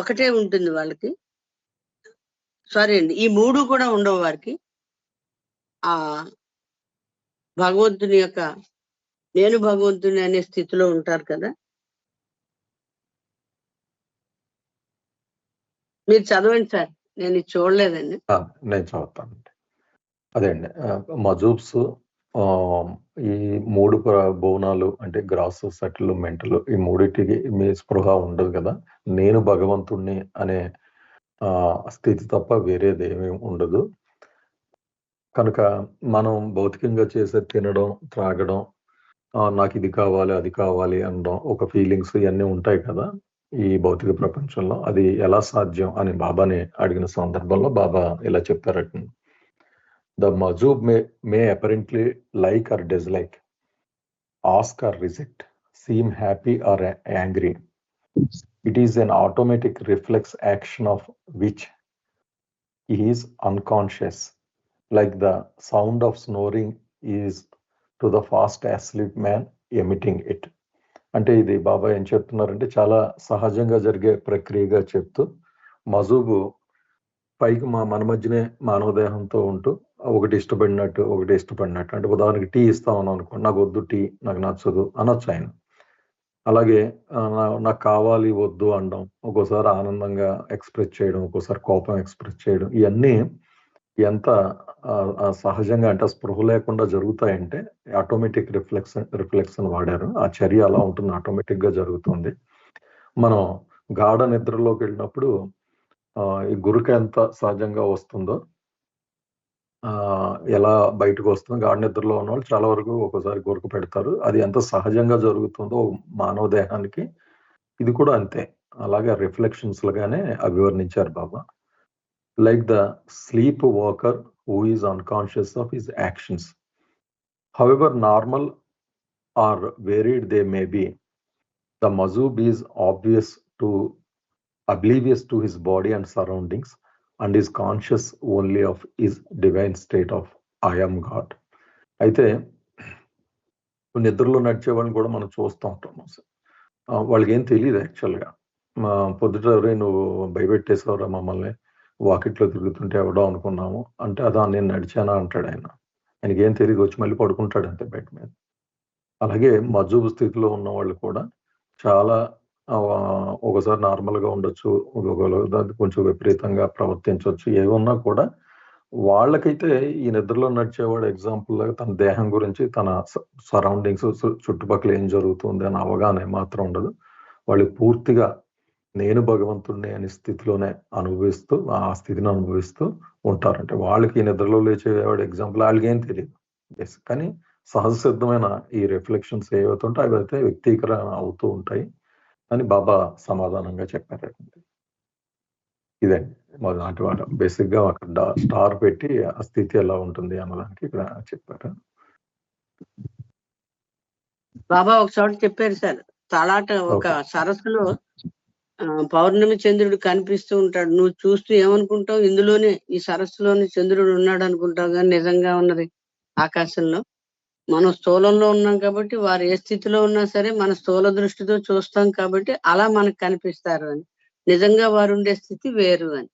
ఒకటే ఉంటుంది వాళ్ళకి. సారీ అండి, ఈ మూడు కూడా ఉండవు వారికి. ఆ భగవంతుని యొక్క నేను భగవంతుని అనే స్థితిలో ఉంటారు కదా. మీరు చదవండి సార్, నేను ఇది చూడలేదండి. నేను చదువుతానండి. అదే అండి, మజూబ్స్ ఈ మూడు భువనాలు అంటే గ్రాస్, సటిల్, మెంటల్, ఈ మూడింటికి మీ స్పృహ ఉండదు కదా. నేను భగవంతుణ్ణి అనే స్థితి తప్ప వేరేది ఏమీ ఉండదు. కనుక మనం భౌతికంగా చేసే తినడం, త్రాగడం, నాకు ఇది కావాలి, అది కావాలి అనడం, ఒక ఫీలింగ్స్ ఇవన్నీ ఉంటాయి కదా ఈ భౌతిక ప్రపంచంలో. అది ఎలా సాధ్యం అని బాబాని అడిగిన సందర్భంలో బాబా ఇలా చెప్పారట. The Majub may apparently like or dislike, ask or reject, seem happy or angry. It is an automatic reflex action of which he is unconscious, like the sound of snoring is to the fast asleep man emitting it. అంటే ఇది బాబా ఏం చెప్తున్నారంటే చాలా సహజంగా జరిగే ప్రక్రియగా చెప్తూ, మజూబు పైకి మన మధ్యనే మానవ దేహంతో ఉంటూ ఒకటి ఇష్టపడినట్టు అంటే ఉదాహరణకి టీ ఇస్తామని అనుకోండి, నాకు వద్దు టీ, నాకు నచ్చదు అనొచ్చు ఆయన. అలాగే నాకు కావాలి వద్దు అనడం, ఒక్కోసారి ఆనందంగా ఎక్స్ప్రెస్ చేయడం, ఒక్కోసారి కోపం ఎక్స్ప్రెస్ చేయడం, ఇవన్నీ ఎంత సహజంగా అంటే స్పృహ లేకుండా జరుగుతాయంటే ఆటోమేటిక్ రిఫ్లెక్షన్ వాడారు. ఆ చర్య అలా ఉంటుంది, ఆటోమేటిక్ గా జరుగుతుంది. మనం గాఢ నిద్రలోకి వెళ్ళినప్పుడు ఈ గురుక ఎంత సహజంగా వస్తుందో, ఎలా బయటకు వస్తుందో, గాఢ నిద్రలో ఉన్న వాళ్ళు చాలా వరకు ఒక్కోసారి గురక పెడతారు. అది ఎంత సహజంగా జరుగుతుందో మానవ దేహానికి, ఇది కూడా అంతే. అలాగే రిఫ్లెక్షన్స్ లాగానే అభివర్ణించారు బాబా. Like the sleepwalker who is unconscious of his actions, however normal or varied they may be, the mazub is oblivious to his body and surroundings and is conscious only of his divine state of I am God. అయితే నిద్రలో నడిచే వాళ్ళని కూడా మనం చూస్తూ ఉంటాం. వాళ్ళకి ఏం తెలియదు యాక్చువల్గా. పొద్దుట నువ్వు భయపెట్టేసావురా మమ్మల్ని, వాకిట్లో తిరుగుతుంటే ఎవడో అనుకున్నాము అంటే, అదా నేను నడిచానా అంటాడు ఆయన. ఆయనకి ఏం తెలియదు, వచ్చి మళ్ళీ పడుకుంటాడు అంతే బయట మీద. అలాగే మజూబు స్థితిలో ఉన్న వాళ్ళు కూడా చాలా ఒకసారి నార్మల్గా ఉండొచ్చు, కొంచెం విపరీతంగా ప్రవర్తించవచ్చు, ఏమన్నా కూడా వాళ్ళకైతే ఈ నిద్రలో నడిచేవాడు ఎగ్జాంపుల్ లాగా తన దేహం గురించి, తన సరౌండింగ్స్, చుట్టుపక్కల ఏం జరుగుతుంది అని అవగాహన మాత్రం ఉండదు. వాళ్ళు పూర్తిగా నేను భగవంతుడిని అనే స్థితిలోనే అనుభవిస్తూ, ఆ స్థితిని అనుభవిస్తూ ఉంటారంటే వాళ్ళకి ఈ నిద్రలో లేచేవాడు ఎగ్జాంపుల్, వాళ్ళకి ఏం తెలియదు. కానీ సహజ సిద్ధమైన ఈ రిఫ్లెక్షన్స్ ఏవైతుంటే అవి అయితే వ్యక్తీకరణ అవుతూ ఉంటాయి అని బాబా సమాధానంగా చెప్పారు. ఇదండి నాటి వాడు బేసిక్ గా అక్కడ స్టార్ పెట్టి ఆ స్థితి ఎలా ఉంటుంది అన్నదానికి ఇక్కడ చెప్పారు. బాబా ఒక చోట చెప్పారు సార్, తలాట ఒక సరస్సులో పౌర్ణమి చంద్రుడు కనిపిస్తూ ఉంటాడు. నువ్వు చూస్తూ ఏమనుకుంటావు, ఇందులోనే ఈ సరస్సులోనే చంద్రుడు ఉన్నాడు అనుకుంటావు, కానీ నిజంగా ఉన్నది ఆకాశంలో. మనం స్థూలంలో ఉన్నాం కాబట్టి వారు ఏ స్థితిలో ఉన్నా సరే మన స్థూల దృష్టితో చూస్తాం కాబట్టి అలా మనకు కనిపిస్తారు అని. నిజంగా వారు ఉండే స్థితి వేరు అని.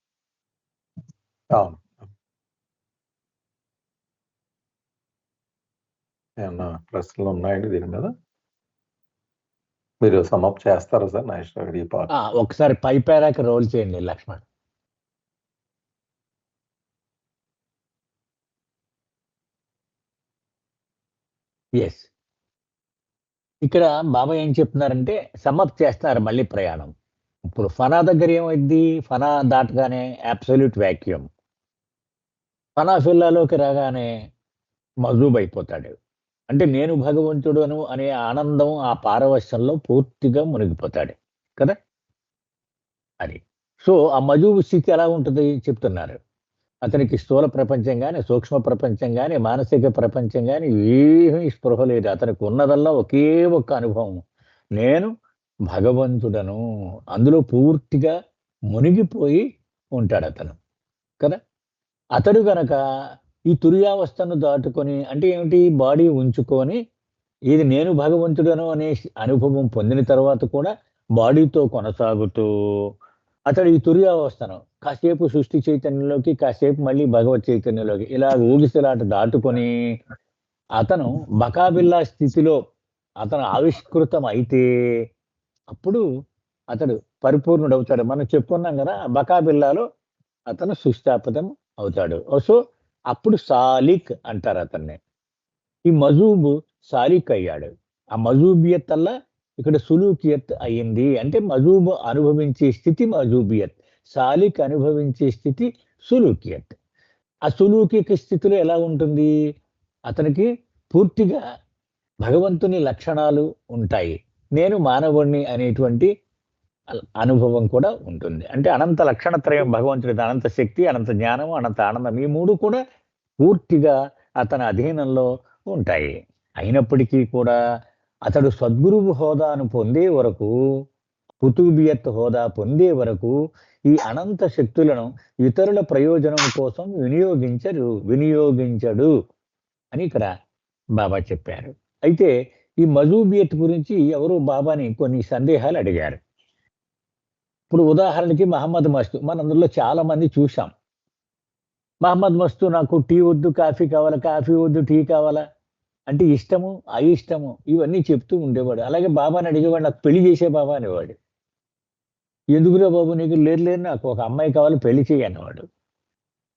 ఏమన్నా ప్రశ్నలు ఉన్నాయండి దీని మీద? మీరు సమాప్తి చేస్తారా సార్ నాగేశ్వర గారు ఈ పార్ట్? ఒకసారి పై పేరాకి రోల్ చేయండి లక్ష్మణ్. ఎస్, ఇక్కడ బాబా ఏం చెప్తున్నారంటే సమాప్తి చేస్తున్నారు మళ్ళీ ప్రయాణం. ఇప్పుడు ఫనా దగ్గర ఏమైంది, ఫనా దాటగానే అబ్సల్యూట్ వ్యాక్యూమ్. ఫనా ఫిల్లాలోకి రాగానే మజూబ్ అయిపోతాడు. అంటే నేను భగవంతుడును అనే ఆనందం, ఆ పారవశ్యంలో పూర్తిగా మునిగిపోతాడు కదా. అది సో ఆ మజూబు స్థితి ఎలా ఉంటుంది చెప్తున్నారు. అతనికి స్థూల ప్రపంచం కానీ, సూక్ష్మ ప్రపంచం కానీ, మానసిక ప్రపంచం కానీ ఏమీ స్పృహ లేదు. అతనికి ఉన్నదల్లా ఒకే ఒక్క అనుభవం, నేను భగవంతుడను. అందులో పూర్తిగా మునిగిపోయి ఉంటాడు అతను కదా. అతడు గనక ఈ తుర్యావస్థను దాటుకొని, అంటే ఏమిటి, బాడీ ఉంచుకొని ఇది నేను భగవంతుడను అనే అనుభవం పొందిన తర్వాత కూడా బాడీతో కొనసాగుతూ అతడు ఈ తుర్యావస్థను కాసేపు సృష్టి చైతన్యంలోకి, కాసేపు మళ్ళీ భగవత్ చైతన్యంలోకి ఇలా ఊగిసలాట దాటుకొని అతను బకాబిల్లా స్థితిలో అతను ఆవిష్కృతం అయితే అప్పుడు అతడు పరిపూర్ణుడవుతాడు. మనం చెప్పుకున్నాం కదా, బకాబిల్లాలో అతను సుస్థాపితం అవుతాడు. సో అప్పుడు సాలిక్ అంటారు అతన్ని. ఈ మజూబ్ సాలిక్ అయ్యాడు. ఆ మజూబియత్ అల్లా ఇక్కడ సులూకియత్ అయ్యింది. అంటే మజూబ్ అనుభవించే స్థితి మజూబియత్, సాలిక్ అనుభవించే స్థితి సులూకియత్. ఆ సులూకిక స్థితిలో ఎలా ఉంటుంది, అతనికి పూర్తిగా భగవంతుని లక్షణాలు ఉంటాయి, నేను మానవుణ్ణి అనేటువంటి అనుభవం కూడా ఉంటుంది. అంటే అనంత లక్షణత్రయం భగవంతుడి, అనంత శక్తి, అనంత జ్ఞానం, అనంత ఆనందం, ఈ మూడు కూడా పూర్తిగా అతని అధీనంలో ఉంటాయి. అయినప్పటికీ కూడా అతడు సద్గురువు హోదాను పొందే వరకు, కుతుబియత్ హోదా పొందే వరకు ఈ అనంత శక్తులను ఇతరుల ప్రయోజనం కోసం వినియోగించడు అని ఇక్కడ బాబా చెప్పారు. అయితే ఈ మజూబియత్ గురించి ఎవరు బాబాని కొన్ని సందేహాలు అడిగారు. ఇప్పుడు ఉదాహరణకి మహమ్మద్ మస్తు మనందరిలో చాలా మంది చూసాం. మహమ్మద్ మస్తు నాకు టీ వద్దు కాఫీ కావాలా, కాఫీ వద్దు టీ కావాలా అంటే ఇష్టము అయిష్టము ఇవన్నీ చెప్తూ ఉండేవాడు. అలాగే బాబాని అడిగేవాడు, నాకు పెళ్లి చేసే బాబా అనేవాడు. ఎందుకురా బాబు నీకు లేరు నాకు ఒక అమ్మాయి కావాలి పెళ్లి చేయి అనేవాడు.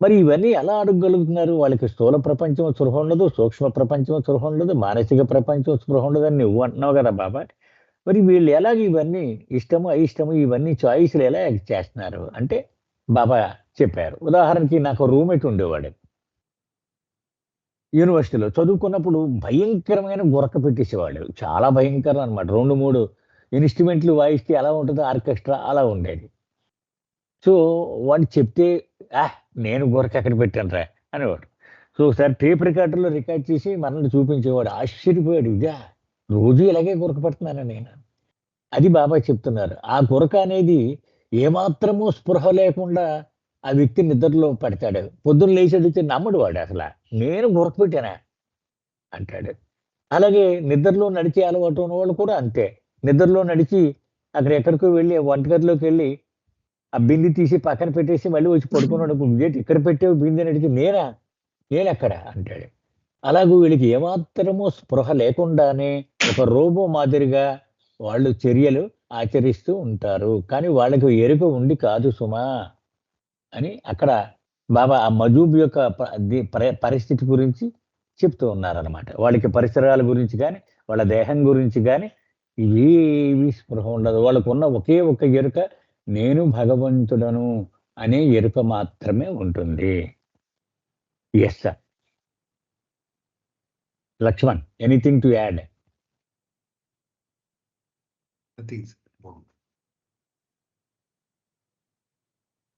మరి ఇవన్నీ ఎలా అడగగలుగుతున్నారు? వాళ్ళకి స్థూల ప్రపంచం స్పృహ ఉండదు, సూక్ష్మ ప్రపంచం స్పృహ ఉండదు, మానసిక ప్రపంచం స్పృహ ఉండదు అని నువ్వు అంటున్నావు కదా బాబా. మరి వీళ్ళు ఎలాగ ఇవన్నీ ఇష్టము అయిష్టము ఇవన్నీ చాయిస్లు ఎలా చేస్తున్నారు అంటే బాబా చెప్పారు. ఉదాహరణకి నాకు రూమ్మేట్ ఉండేవాడు యూనివర్సిటీలో చదువుకున్నప్పుడు. భయంకరమైన గురక పెట్టేసేవాడు, చాలా భయంకరం అనమాట. 2-3 ఇన్స్ట్రుమెంట్లు వాయిస్తే ఎలా ఉంటుందో ఆర్కెస్ట్రా అలా ఉండేది. సో వాడు చెప్తే నేను గురక ఎక్కడ పెట్టాను రా అనేవాడు. సో ఒకసారి టేప్ రికార్డర్లో రికార్డ్ చేసి మనల్ని చూపించేవాడు. ఆశ్చర్యపోయాడు, ఇదా రోజు ఇలాగే గురక పెడుతున్నాను నేను. అది బాబా చెప్తున్నారు. ఆ గురక అనేది ఏమాత్రమూ స్పృహ లేకుండా ఆ వ్యక్తి నిద్రలో పెడతాడు. పొద్దున్న లేచి అడిగితే నమ్మడు వాడు అసలు, నేను గురక పెట్టానా అంటాడు. అలాగే నిద్రలో నడిచే అలవాటు ఉన్న వాళ్ళు కూడా అంతే. నిద్రలో నడిచి అక్కడ ఎక్కడికో వెళ్ళి వంటగదిలోకి వెళ్ళి ఆ బింది తీసి పక్కన పెట్టేసి మళ్ళీ వచ్చి పడుకున్నాడు. ఏంటి ఇక్కడ పెట్టావు బింది అని అడిగితే నేనెక్కడ అంటాడు. అలాగూ వీళ్ళకి ఏమాత్రమూ స్పృహ లేకుండానే ఒక రోబో మాదిరిగా వాళ్ళు చర్యలు ఆచరిస్తూ ఉంటారు. కానీ వాళ్ళకి ఎరుక ఉండి కాదు సుమా అని అక్కడ బాబా ఆ మజూబ్ యొక్క పరిస్థితి గురించి చెప్తూ ఉన్నారనమాట. వాళ్ళకి పరిసరాల గురించి కానీ వాళ్ళ దేహం గురించి కానీ ఇవేవి స్పృహ ఉండదు. వాళ్ళకు ఉన్న ఒకే ఒక ఎరుక నేను భగవంతుడను అనే ఎరుక మాత్రమే ఉంటుంది. Yes sir. Lakshman, anything to add?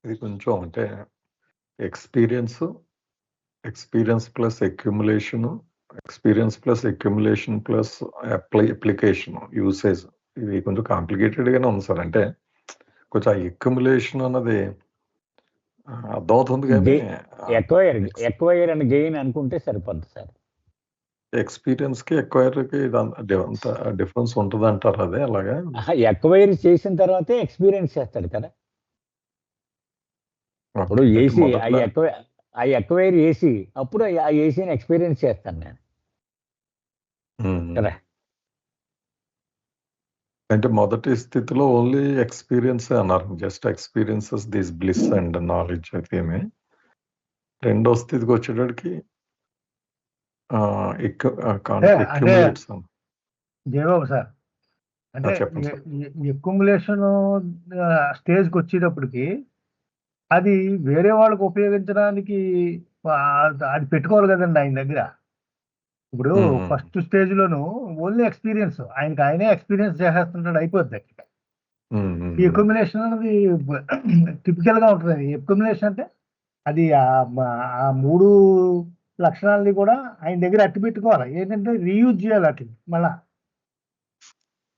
ఇది కొంచెం అంటే experience plus accumulation plus application usage, ఇది కొంచెం కాంప్లికేటెడ్ గానే ఉంది సార్. అంటే కొంచెం ఆ అక్యుములేషన్ అన్నది అర్థమవుతుంది కానీ ఎక్వైర్ అండ్ గెయిన్ అనుకుంటే సరిపోద్ది సార్. ఎక్స్పీరియన్స్ కి ఎక్వైర్కి అంత డిఫరెన్స్ ఉంటుంది అంటారు. అదే అలాగా ఎక్వైర్ చేసిన తర్వాతే ఎక్స్పీరియన్స్ చేస్తాడు కదా. ఇప్పుడు ఏసీ ఆ ఎక్వైర్ ఏసీ, అప్పుడు ఆ ఏసీని ఎక్స్పీరియన్స్ చేస్తాను నేను కదా. అంటే మొదటి స్థితిలో ఓన్లీ ఎక్స్పీరియన్స్ అన్నారు, just experiences this bliss and knowledge అయితే. రెండో స్థితికి వచ్చేటడికి జయబాబు సార్, అంటే అక్యుములేషన్ స్టేజ్కి వచ్చేటప్పటికి అది వేరే వాళ్ళకి ఉపయోగించడానికి అది పెట్టుకోవాలి కదండి ఆయన దగ్గర. ఇప్పుడు ఫస్ట్ స్టేజ్ లోను ఓన్లీ ఎక్స్పీరియన్స్, ఆయనే ఎక్స్పీరియన్స్ చేసేస్తుంటాడు, అయిపోద్ది. ఈ అక్యుములేషన్ అనేది టిపికల్ గా ఉంటుంది. అక్యుములేషన్ అంటే అది ఆ 3 లక్షణాలని కూడా ఆయన దగ్గర అట్టి పెట్టుకోవాలి. ఏంటంటే రీయూజ్ చేయాలి అట్టి మళ్ళా.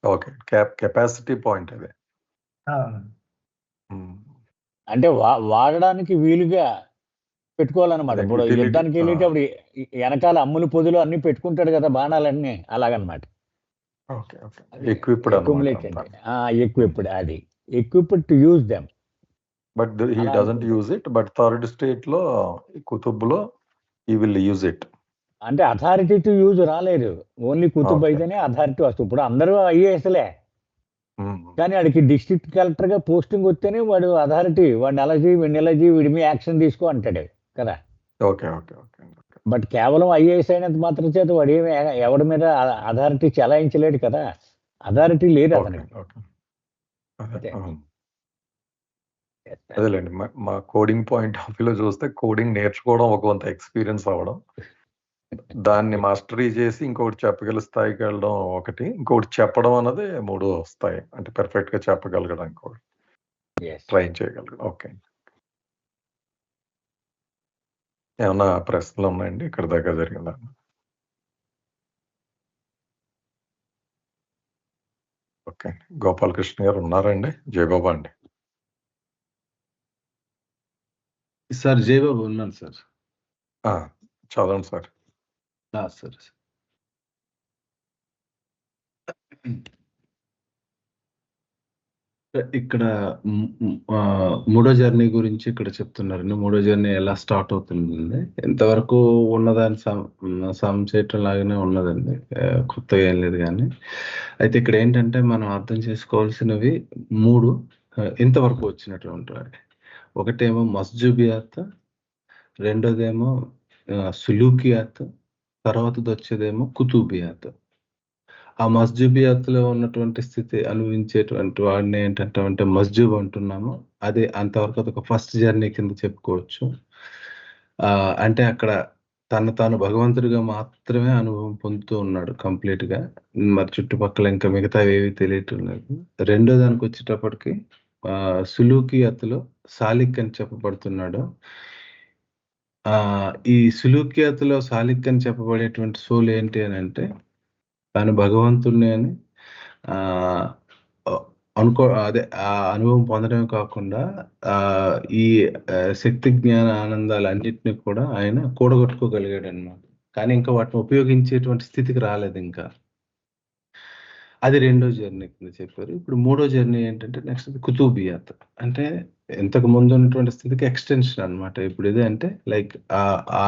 ఓకే, కెపాసిటీ పాయింట్ అదే. అంటే వాడడానికి వీలుగా పెట్టుకోవాలన్నమాట. ఇప్పుడు యుద్ధానికి వెళ్ళేటప్పుడు వెనకాల అమ్ములు పొదులు అన్ని పెట్టుకుంటాడు కదా, బాణాలన్నీ, అలాగనమాట. ఎక్విప్డ్, అది equipped to use them. But he doesn't use it. But third state లో కుతుబ్లో హీ విల్ యూజ్ ఇట్. అంటే అథారిటీ టు యూజ్ రాలేదు, ఓన్లీ కుతుబ్ అయితేనే అథారిటీ వస్తుంది. ఇప్పుడు అందరూ ఐఏఎస్లే, కానీ వాడికి డిస్ట్రిక్ట్ కలెక్టర్ గా పోస్టింగ్ వస్తేనే వాడు అథారిటీ. వాడిని ఎలజీ వీడిని ఎలజీ వీడి మీద యాక్షన్ తీసుకో అంటాడు కదా. బట్ కేవలం ఐఏఎస్ అయినంత మాత్రం చేత వాడు ఏమి ఎవరి మీద అథారిటీ చెలాయించలేడు కదా. అథారిటీ లేదు అతనికి. అదేలేండి, మా కోడింగ్ పాయింట్ ఆఫ్ వ్యూలో చూస్తే కోడింగ్ నేర్చుకోవడం ఒక కొంత ఎక్స్పీరియన్స్ అవ్వడం, దాన్ని మాస్టరీ చేసి ఇంకొకటి చెప్పగల స్థాయికి వెళ్ళడం ఒకటి, ఇంకొకటి చెప్పడం అన్నది 3వ స్థాయి. అంటే పర్ఫెక్ట్ గా చెప్పగలగడం, ఇంకొకటి ట్రైన్ చేయగలగడం. ఓకే, ఏమన్నా ప్రశ్నలు ఉన్నాయండి ఇక్కడ దాకా జరిగిందా? ఓకే, గోపాలకృష్ణ గారు ఉన్నారండి? జయబాబు అండి. సార్ జయబాబు ఉన్నాను సార్. చదవండి సార్. సార్, ఇక్కడ మూడో జర్నీ గురించి ఇక్కడ చెప్తున్నారండి. మూడో జర్నీ ఎలా స్టార్ట్ అవుతుందండి, ఎంతవరకు ఉన్నదాన్ని సమ్ చేయటం లాగానే ఉన్నదండి, కొత్తగా ఏం లేదు. కానీ అయితే ఇక్కడ ఏంటంటే మనం అర్థం చేసుకోవాల్సినవి 3 ఇంతవరకు వచ్చినటువంటి వాటి. ఒకటేమో మస్జూబియాత్, రెండోదేమో సులూకియాత్, తర్వాతది వచ్చేదేమో కుతూబియాత్. ఆ మస్జూబియాత్లో ఉన్నటువంటి స్థితి అనుభవించేటువంటి వాడిని ఏంటంటే మస్జూబ్ అంటున్నాము. అదే అంతవరకు అదొక ఫస్ట్ జర్నీ కింద చెప్పుకోవచ్చు. అంటే అక్కడ తాను భగవంతుడిగా మాత్రమే అనుభవం పొందుతూ ఉన్నాడు కంప్లీట్గా. మరి చుట్టుపక్కల ఇంకా మిగతా ఏవి తెలియటం లేదు. రెండో దానికి వచ్చేటప్పటికి సులూకియాత్లో సాలిక్ అని చెప్పబడుతున్నాడు. ఈ సులూకియాత్లో సాలిక్ అని చెప్పబడేటువంటి సోల్ ఏంటి అని అంటే తాను భగవంతుడిని అని అదే ఆ అనుభవం పొందడమే కాకుండా ఈ శక్తి జ్ఞాన ఆనందాలు అన్నిటిని కూడా ఆయన కూడగొట్టుకోగలిగాడు అనమాట. కానీ ఇంకా వాటిని ఉపయోగించేటువంటి స్థితికి రాలేదు ఇంకా. అది రెండో జర్నీ కింద చెప్పారు. ఇప్పుడు మూడో జర్నీ ఏంటంటే నెక్స్ట్ కుతూబియాత్, అంటే ఇంతకు ముందు ఉన్నటువంటి స్థితికి ఎక్స్టెన్షన్ అనమాట. ఇప్పుడు ఇదే అంటే లైక్ ఆ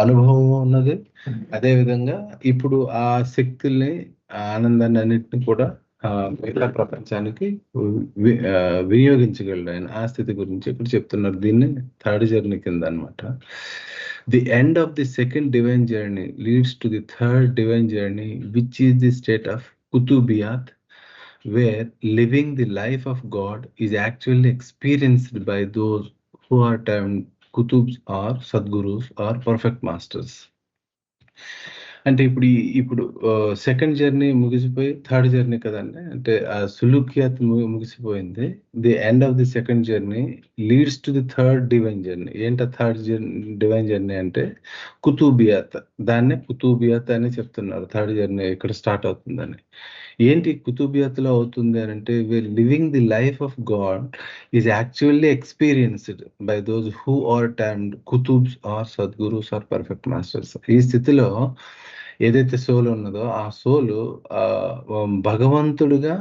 అనుభవం ఉన్నది, అదే విధంగా ఇప్పుడు ఆ శక్తుల్ని ఆనందాన్ని అన్నిటిని కూడా మిగతా ప్రపంచానికి వినియోగించగలడు ఆయన. ఆ స్థితి గురించి ఇప్పుడు చెప్తున్నారు. దీన్ని థర్డ్ జర్నీ కింద అనమాట. The end of the second divine journey leads to the third divine journey, which is the state of Kutubiyat, where living the life of God is actually experienced by those who are termed Kutubs or Sadgurus or perfect masters. అంటే ఇప్పుడు సెకండ్ జర్నీ ముగిసిపోయి థర్డ్ జర్నీ కదండి. అంటే ఆ సులుకియాత్ ముగిసిపోయింది. The end of the second journey leads to the third divine journey. ఏంటి థర్డ్ డివైన్ జర్నీ అంటే కుతూబియాత్. దాన్నే కుతూబియాత్ అని చెప్తున్నారు. థర్డ్ జర్నీ ఇక్కడ స్టార్ట్ అవుతుందని. ఏంటి కుతూబియాత్లో అవుతుంది అని అంటే living the life of God is actually experienced by those who are termed Qutubs or Sadgurus or perfect masters. ఈ స్థితిలో ఏదైతే సోల్ ఉన్నదో ఆ సోలు భగవంతుడిగా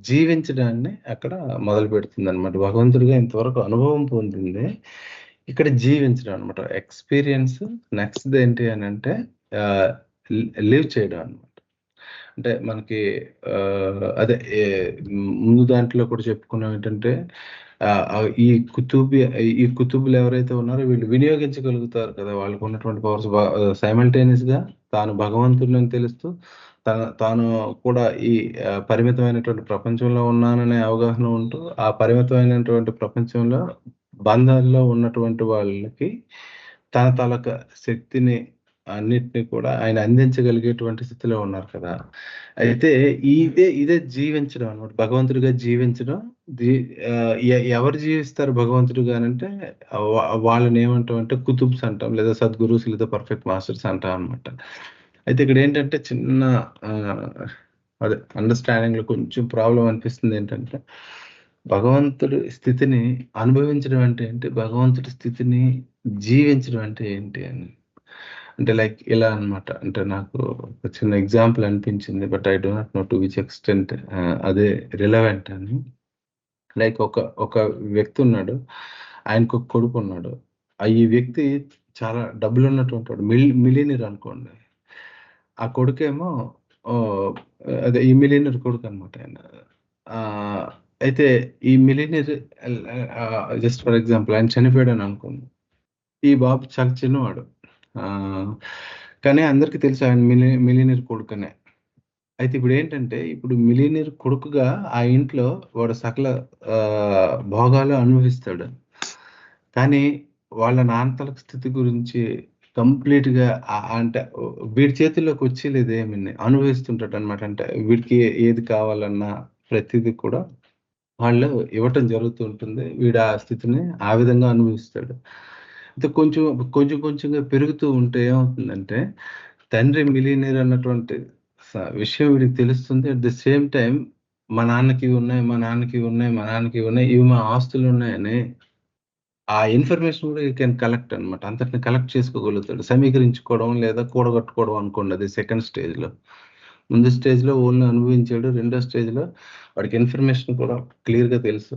జీవించడాన్ని అక్కడ మొదలు పెడుతుంది అనమాట. భగవంతుడిగా ఇంతవరకు అనుభవం పొందింది, ఇక్కడ జీవించడం అనమాట. ఎక్స్పీరియన్స్ నెక్స్ట్ ఏంటి అని అంటే లివ్ చేయడం అనమాట. అంటే మనకి అదే ముందు దాంట్లో కూడా చెప్పుకున్నాం ఏంటంటే ఈ కుతుబులు ఎవరైతే ఉన్నారో వీళ్ళు వినియోగించగలుగుతారు కదా, వాళ్ళకు ఉన్నటువంటి పవర్స్. సైమల్టేనియస్ గా తాను భగవంతుడిని తెలుస్తూ తాను కూడా ఈ పరిమితమైనటువంటి ప్రపంచంలో ఉన్నాననే అవగాహన ఉంటూ ఆ పరిమితమైనటువంటి ప్రపంచంలో బంధాల్లో ఉన్నటువంటి వాళ్ళకి తన తాలూకా శక్తిని అన్నిటిని కూడా ఆయన అందించగలిగేటువంటి స్థితిలో ఉన్నారు కదా. అయితే ఇదే జీవించడం అనమాట, భగవంతుడిగా జీవించడం. ఎవరు జీవిస్తారు భగవంతుడిగా అంటే వాళ్ళని ఏమంటాం అంటే కుతుబ్స్ అంటాం, లేదా సద్గురుస్, లేదా పర్ఫెక్ట్ మాస్టర్స్ అంటాం అనమాట. అయితే ఇక్కడ ఏంటంటే చిన్న అదే అండర్స్టాండింగ్ లో కొంచెం ప్రాబ్లం అనిపిస్తుంది. ఏంటంటే భగవంతుడి స్థితిని అనుభవించడం అంటే ఏంటి, భగవంతుడి స్థితిని జీవించడం అంటే ఏంటి అని అంటే లైక్ ఇలా అనమాట. అంటే నాకు ఒక చిన్న ఎగ్జాంపుల్ అనిపించింది, but I do not know to which extent అదే రిలవెంట్ అని. లైక్ ఒక వ్యక్తి ఉన్నాడు, ఆయనకు ఒక కొడుకు ఉన్నాడు. ఈ వ్యక్తి చాలా డబ్బులు ఉన్నటువంటి వాడు, మిలియనీర్ అనుకోండి. ఆ కొడుకేమో అదే ఈ మిలియనీర్ కొడుకు అనమాట ఆయన. అయితే ఈ మిలియనీర్ జస్ట్ ఫర్ ఎగ్జాంపుల్ ఆయన చనిపోయాడు అని అనుకోండి. ఈ బాబు చాలా చిన్నవాడు, కానీ అందరికీ తెలుసు ఆయన మిలియనీర్ కొడుకునే. అయితే ఇప్పుడు ఏంటంటే ఇప్పుడు మిలియనీర్ కొడుకుగా ఆ ఇంట్లో వాడు సకల భోగాలు అనుభవిస్తాడు. కానీ వాళ్ళ నాన్నతల స్థితి గురించి కంప్లీట్ గా అంటే వీడి చేతుల్లోకి వచ్చేది ఏమి అనుభవిస్తుంటాడు అనమాట. అంటే వీడికి ఏది కావాలన్నా ప్రతిదీ కూడా వాళ్ళు ఇవ్వటం జరుగుతూ ఉంటుంది. వీడు ఆ స్థితిని ఆ విధంగా అనుభవిస్తాడు. అయితే కొంచెంగా పెరుగుతూ ఉంటే ఏమవుతుందంటే తండ్రి మిలియనీర్ అన్నటువంటి విషయం వీడికి తెలుస్తుంది. అట్ ది సేమ్ టైం మా నాన్నకి ఉన్నాయి, మా నాన్నకి ఉన్నాయి, మా నాన్నకి ఉన్నాయి, ఇవి మా ఆస్తులు ఉన్నాయని ఆ ఇన్ఫర్మేషన్ కూడా యూ కెన్ కలెక్ట్ అనమాట. అంతటిని కలెక్ట్ చేసుకోగలుగుతాడు, సమీకరించుకోవడం లేదా కూడగట్టుకోవడం అనుకోండి. అది సెకండ్ స్టేజ్ లో. ముందు స్టేజ్లో ఓన్లీ అనుభవించాడు, రెండో స్టేజ్లో వాడికి ఇన్ఫర్మేషన్ కూడా క్లియర్గా తెలుసు,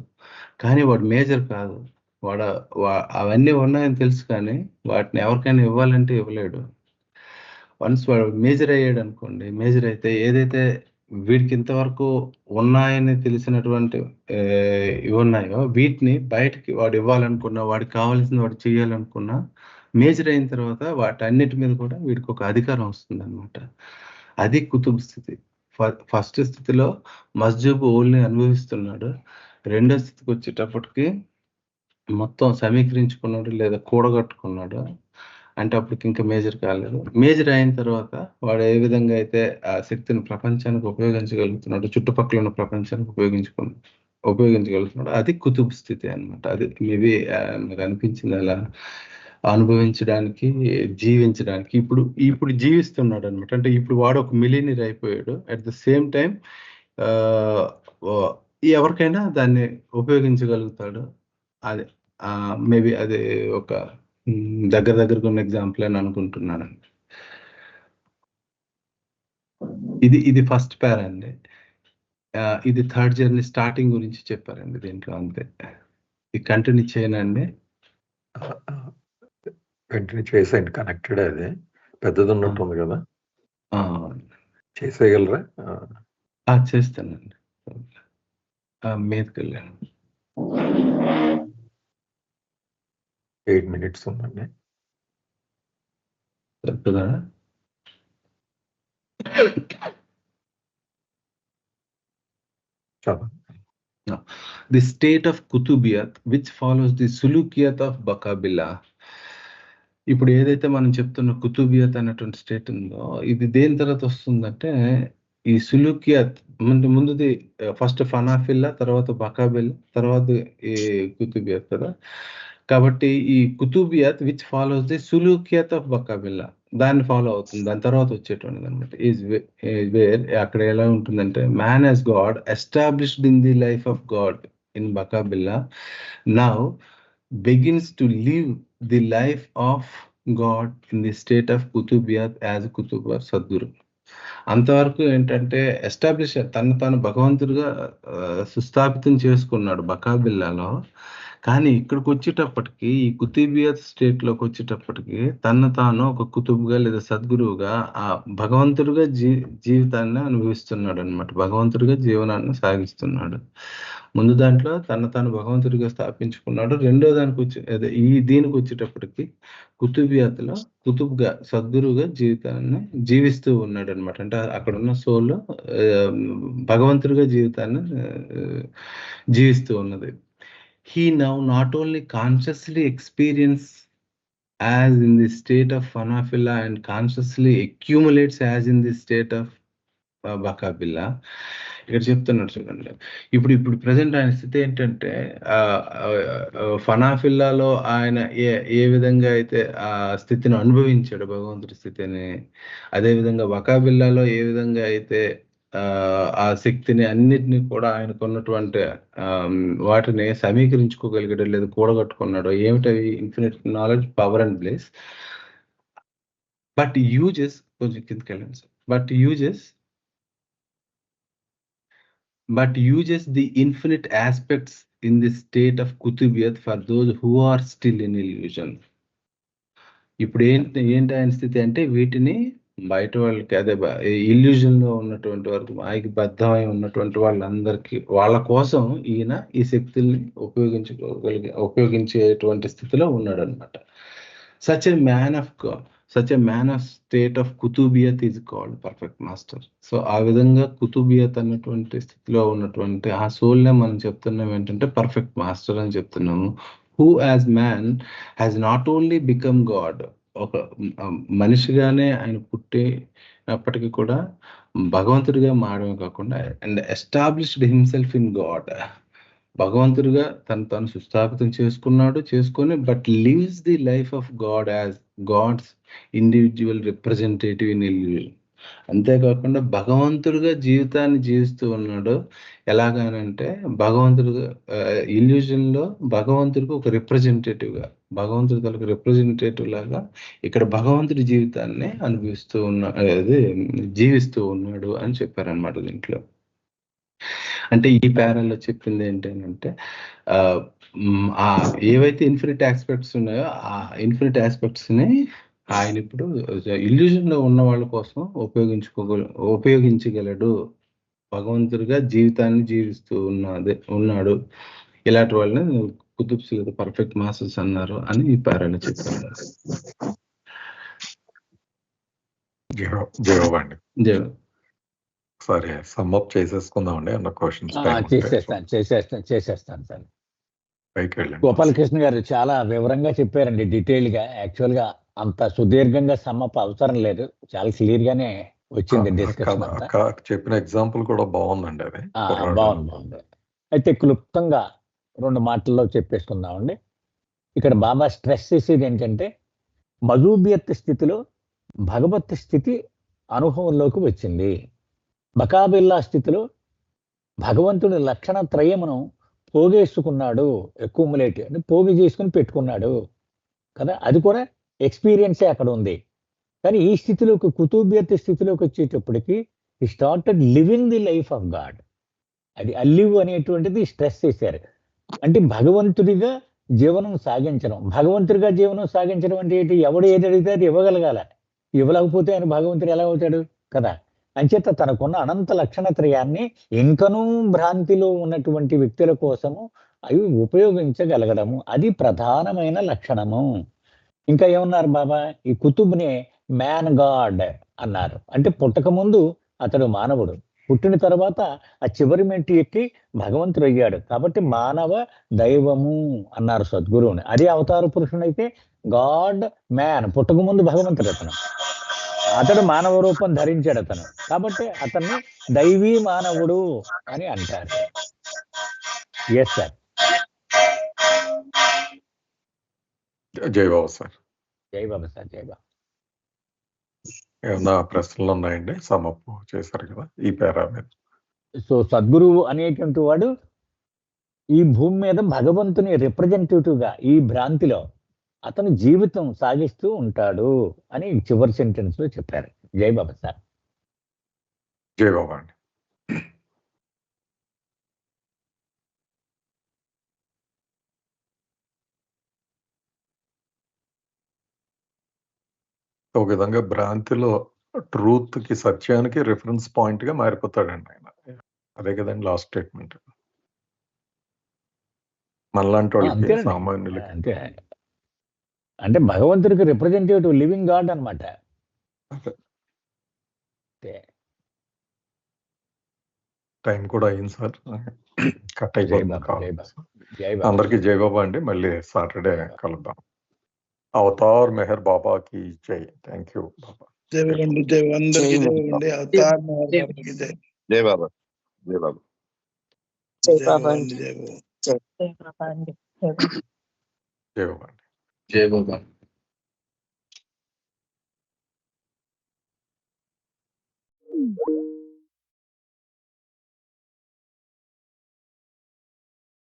కానీ వాడు మేజర్ కాదు. వాడు అవన్నీ ఉన్నాయని తెలుసు, కానీ వాటిని ఎవరికైనా ఇవ్వాలంటే ఇవ్వలేడు. వన్స్ వాడు మేజర్ అయ్యాడు అనుకోండి, మేజర్ అయితే ఏదైతే వీడికి ఇంతవరకు ఉన్నాయని తెలిసినటువంటి ఇవి ఉన్నాయో వీటిని బయటికి వాడు ఇవ్వాలనుకున్నా, వాడికి కావాల్సింది వాడు చేయాలనుకున్నా, మేజర్ అయిన తర్వాత వాటన్నిటి మీద కూడా వీడికి ఒక అధికారం వస్తుంది అనమాట. అది కుతుబ్ స్థితి. ఫస్ట్ స్థితిలో మస్జూబ్ ఓన్లీ అనుభవిస్తున్నాడు, రెండో స్థితికి వచ్చేటప్పటికి మొత్తం సమీకరించుకున్నాడు లేదా కూడగట్టుకున్నాడు, అంటే అప్పటికి ఇంకా మేజర్ కాలేదు. మేజర్ అయిన తర్వాత వాడు ఏ విధంగా అయితే ఆ శక్తిని ప్రపంచానికి ఉపయోగించగలుగుతున్నాడు, చుట్టుపక్కల ఉన్న ప్రపంచానికి ఉపయోగించగలుగుతున్నాడు, అది కుతుబ్ స్థితి అనమాట. అది మేబీ నాకు అనిపించింది అలా అనుభవించడానికి, జీవించడానికి. ఇప్పుడు జీవిస్తున్నాడు అనమాట. అంటే ఇప్పుడు వాడు ఒక మిలియనీర్ అయిపోయాడు. అట్ ద సేమ్ టైం ఎవరికైనా దాన్ని ఉపయోగించగలుగుతాడు. అది మేబీ అది ఒక దగ్గరకు ఉన్న ఎగ్జాంపుల్ అని అనుకుంటున్నాను. ఇది ఫస్ట్ పేరా అండి. ఇది థర్డ్ జర్నీ స్టార్టింగ్ గురించి చెప్పారండి దీంట్లో, అంతే. ఇది కంటిన్యూ చేయనండి. కంటిన్యూ చేసేయండి. కనెక్టెడ్ అది పెద్దది ఉన్నట్టు ఉంది కదా, చేసేయగలరా? చేస్తానండి. మీదకి వెళ్ళాను. 8 minutes ఉందండి. చెప్తుందా? The state of Kutubiyat which follows the Sulukiyat of Bakabillah. ఇప్పుడు ఏదైతే మనం చెప్తున్న కుతుబియత్ అనేటువంటి స్టేట్ ఉందో, ఇది దేని తర్వాత వస్తుందంటే ఈ సులుకియత్. ముందుది ఫస్ట్ ఫనాఫిల్లా, తర్వాత బకాబిల్లా, తర్వాత ఈ కుతుబియత్ కదా. కాబట్టి ఈ కుతుబియత్ విచ్ ఫాలోస్ ది సులుకియత్ ఆఫ్ బకాబిల్లా, దాన్ని ఫాలో అవుతుంది. దాని తర్వాత వచ్చేటువంటిది అనమాట. వేర్ అక్కడ ఎలా ఉంటుందంటే, man as God established in the life of God in Baqabillah now begins to live the life of God in the state of Kutubiyat as Kutub or Sadguru. అంతవరకు ఏంటంటే ఎస్టాబ్లిష్ తను భగవంతుడిగా సుస్థాపితం చేసుకున్నాడు బకాబిల్లాలో. కానీ ఇక్కడికి వచ్చేటప్పటికి, ఈ కుతుబియత్ స్టేట్లోకి వచ్చేటప్పటికి తాను ఒక కుతుబ్గా లేదా సద్గురువుగా ఆ భగవంతుడిగా జీవితాన్ని అనుభవిస్తున్నాడు అనమాట. భగవంతుడిగా జీవనాన్ని సాగిస్తున్నాడు. ముందు దాంట్లో తాను భగవంతుడిగా స్థాపించుకున్నాడు. రెండో దానికి దీనికి వచ్చేటప్పటికి కుతుబియత్లో కుతుబ్గా సద్గురువుగా జీవితాన్ని జీవిస్తూ ఉన్నాడు అనమాట. అంటే అక్కడ ఉన్న సోల్ భగవంతుడిగా జీవితాన్ని జీవిస్తూ ఉన్నది. He now not only consciously experience as in the state of Fanafilla and consciously accumulates as in the state of Bakabillah. ఇక్కడ చెప్తున్నాడు చూడండి. ఇప్పుడు ప్రజెంట్ ఆయన స్థితి ఏంటంటే, ఫనాఫిల్లాలో ఆయన ఏ విధంగా అయితే ఆ స్థితిని అనుభవించాడు, భగవంతుడి స్థితిని, అదేవిధంగా బకాబిల్లాలో ఏ విధంగా అయితే ఆ శక్తిని అన్నిటినీ కూడా ఆయనకున్నటువంటి వాటిని సమీకరించుకోగలిగాడు లేదా కూడగట్టుకున్నాడు. ఏమిటవి? Infinite knowledge, power and bliss. But uses కొంచెం కిందకి వెళ్ళండి sir. but uses the infinite aspects in the state of Kutubiyat for those who are still in illusion. ఇప్పుడు ఏంటి ఆయన స్థితి అంటే, వీటిని బయట వాళ్ళకి, అదే ఇల్యూజన్ లో ఉన్నటువంటి వరకు, మాయకి బద్ధమై ఉన్నటువంటి వాళ్ళందరికీ, వాళ్ళ కోసం ఈయన ఈ శక్తుల్ని ఉపయోగించేటువంటి స్థితిలో ఉన్నాడు అనమాట. such a man of state of Kutubiyat is called perfect master. So ఆ విధంగా కుతుబియత్ అన్నటువంటి స్థితిలో ఉన్నటువంటి ఆ సోల్ నే మనం చెప్తున్నాం ఏంటంటే పర్ఫెక్ట్ మాస్టర్ అని చెప్తున్నాము. who as man has not only become God, ఒక మనిషిగానే ఆయన పుట్టినప్పటికీ కూడా భగవంతుడిగా మారడమే కాకుండా, and established himself in God, భగవంతుడిగా తాను సుస్థాపితం చేసుకొని but lives the life of God as God's individual representative in illusion. అంతేకాకుండా భగవంతుడిగా జీవితాన్ని జీవిస్తూ ఉన్నాడు. ఎలాగానంటే భగవంతుడిగా ఇల్యూజన్ లో భగవంతుడికి ఒక రిప్రజెంటేటివ్గా, భగవంతుడి తాలూకు రిప్రజెంటేటివ్ లాగా ఇక్కడ భగవంతుడి జీవితాన్ని అనుభవిస్తూ అదే జీవిస్తూ ఉన్నాడు అని చెప్పారనమాట దీంట్లో. అంటే ఈ ప్యారల్లో చెప్పింది ఏంటంటే ఏవైతే ఇన్ఫినిట్ ఆస్పెక్ట్స్ ఉన్నాయో ఆ ఇన్ఫినిట్ ఆస్పెక్ట్స్ ని ఆయన ఇప్పుడు ఇల్యూజన్ లో ఉన్న వాళ్ళ కోసం ఉపయోగించగలడు. భగవంతుడిగా జీవితాన్ని జీవిస్తూ ఉన్నాడు. ఇలాంటి వాళ్ళని కుతుబ్స్ లేదా పర్ఫెక్ట్ మాస్టర్స్ అన్నారు అని ఈ ప్యారాలో చెప్పారు. జవాబండి. జయ సరే, సమ్అప్ చేసేసుకుందామండి అన్న క్వశ్చన్స్ చేసేస్తాను సార్. పైకి వెళ్ళండి. గోపాలకృష్ణ గారు చాలా వివరంగా చెప్పారండి, డీటెయిల్ గా. యాక్చువల్ గా అంత సుదీర్ఘంగా సమ్మప్ అవసరం లేదు, చాలా క్లియర్ గానే వచ్చింది డిస్కషన్ అంతా. చెప్పిన ఎగ్జాంపుల్ కూడా బాగుందండి. అది బాగుంది. అయితే క్లుప్తంగా 2 మాటల్లో చెప్పేసుకుందామండి. ఇక్కడ బాబా స్ట్రెస్ చేసేది ఏంటంటే మజూబియత్ స్థితిలో భగవత్ స్థితి అనుభవంలోకి వచ్చింది. బకాబిల్లా స్థితిలో భగవంతుడి లక్షణ త్రయమును పోగేసుకున్నాడు, అక్యుములేటివ్ అంటే పోగు చేసుకుని పెట్టుకున్నాడు కదా. అది కూడా ఎక్స్పీరియన్సే అక్కడ ఉంది. కానీ ఈ స్థితిలోకి, కుతుబియత్ స్థితిలోకి వచ్చేటప్పటికి ఈ started living the life of God. అది అల్లివ్ అనేటువంటిది స్ట్రెస్ చేశారు. అంటే భగవంతుడిగా జీవనం సాగించడం. భగవంతుడిగా జీవనం సాగించడం అంటే ఏంటి? ఎవడు ఏది అడిగితే అది ఇవ్వగలగాల. ఇవ్వలేకపోతే ఆయన భగవంతుడు ఎలా అవుతాడు కదా. అంచేత తనకున్న అనంత లక్షణత్రయాన్ని ఇంకనూ భ్రాంతిలో ఉన్నటువంటి వ్యక్తుల కోసము అవి ఉపయోగించగలగడము, అది ప్రధానమైన లక్షణము. ఇంకా ఏమన్నారు బాబా? ఈ కుతుబ్ని మ్యాన్ గాడ్ అన్నారు. అంటే పుట్టక ముందు అతడు మానవుడు, పుట్టిన తర్వాత ఆ చివరి మెంటి ఎక్కి భగవంతుడు అయ్యాడు. కాబట్టి మానవ దైవము అన్నారు సద్గురువుని. అదే అవతార పురుషుడైతే గాడ్ మ్యాన్, పుట్టక ముందు భగవంతుడు అతడు మానవ రూపం ధరించాడు అతను. కాబట్టి అతన్ని దైవీ మానవుడు అని అంటారు. Yes sir. జై బాబు సార్. జై బాబా సార్. జై బాబా. ఏమన్నా ప్రశ్నలు ఉన్నాయండి? సమప్ చేశారు కదా ఈ పేరా మీద. సో సద్గురువు అనేటువంటి వాడు ఈ భూమి మీద భగవంతుని రిప్రజెంటేటివ్ గా ఈ భ్రాంతిలో అతను జీవితం సాగిస్తూ ఉంటాడు అని చివరి సెంటెన్స్ లో చెప్పారు. జై బాబా సార్. జై బాబా అండి. ఒక విధంగా భ్రాంతిలో ట్రూత్ కి, సత్యానికి రిఫరెన్స్ పాయింట్ గా మారిపోతాడండి ఆయన. అదే కదండి లాస్ట్ స్టేట్మెంట్. మనలాంటి వాళ్ళకి, సామాన్యులకి. అంటే భగవంతుడికి రిప్రజెంటేటివ్, లివింగ్ గాడ్ అనమాట. టైం కూడా అయింది సార్, కట్ అయిపోయింది. అందరికి జై బాబా అండి. మళ్ళీ సాటర్డే కలుద్దాం. అవతార్ మెహర్ బాబా కి జై. థ్యాంక్ యూ బాబా. జై బాబా. అవతార్ మెహర్ బాబా కి జై. జై బాబా. జై బాబా. జై బాబా అండి. జై బాబా. జై బాబా అండి. జై బాబా.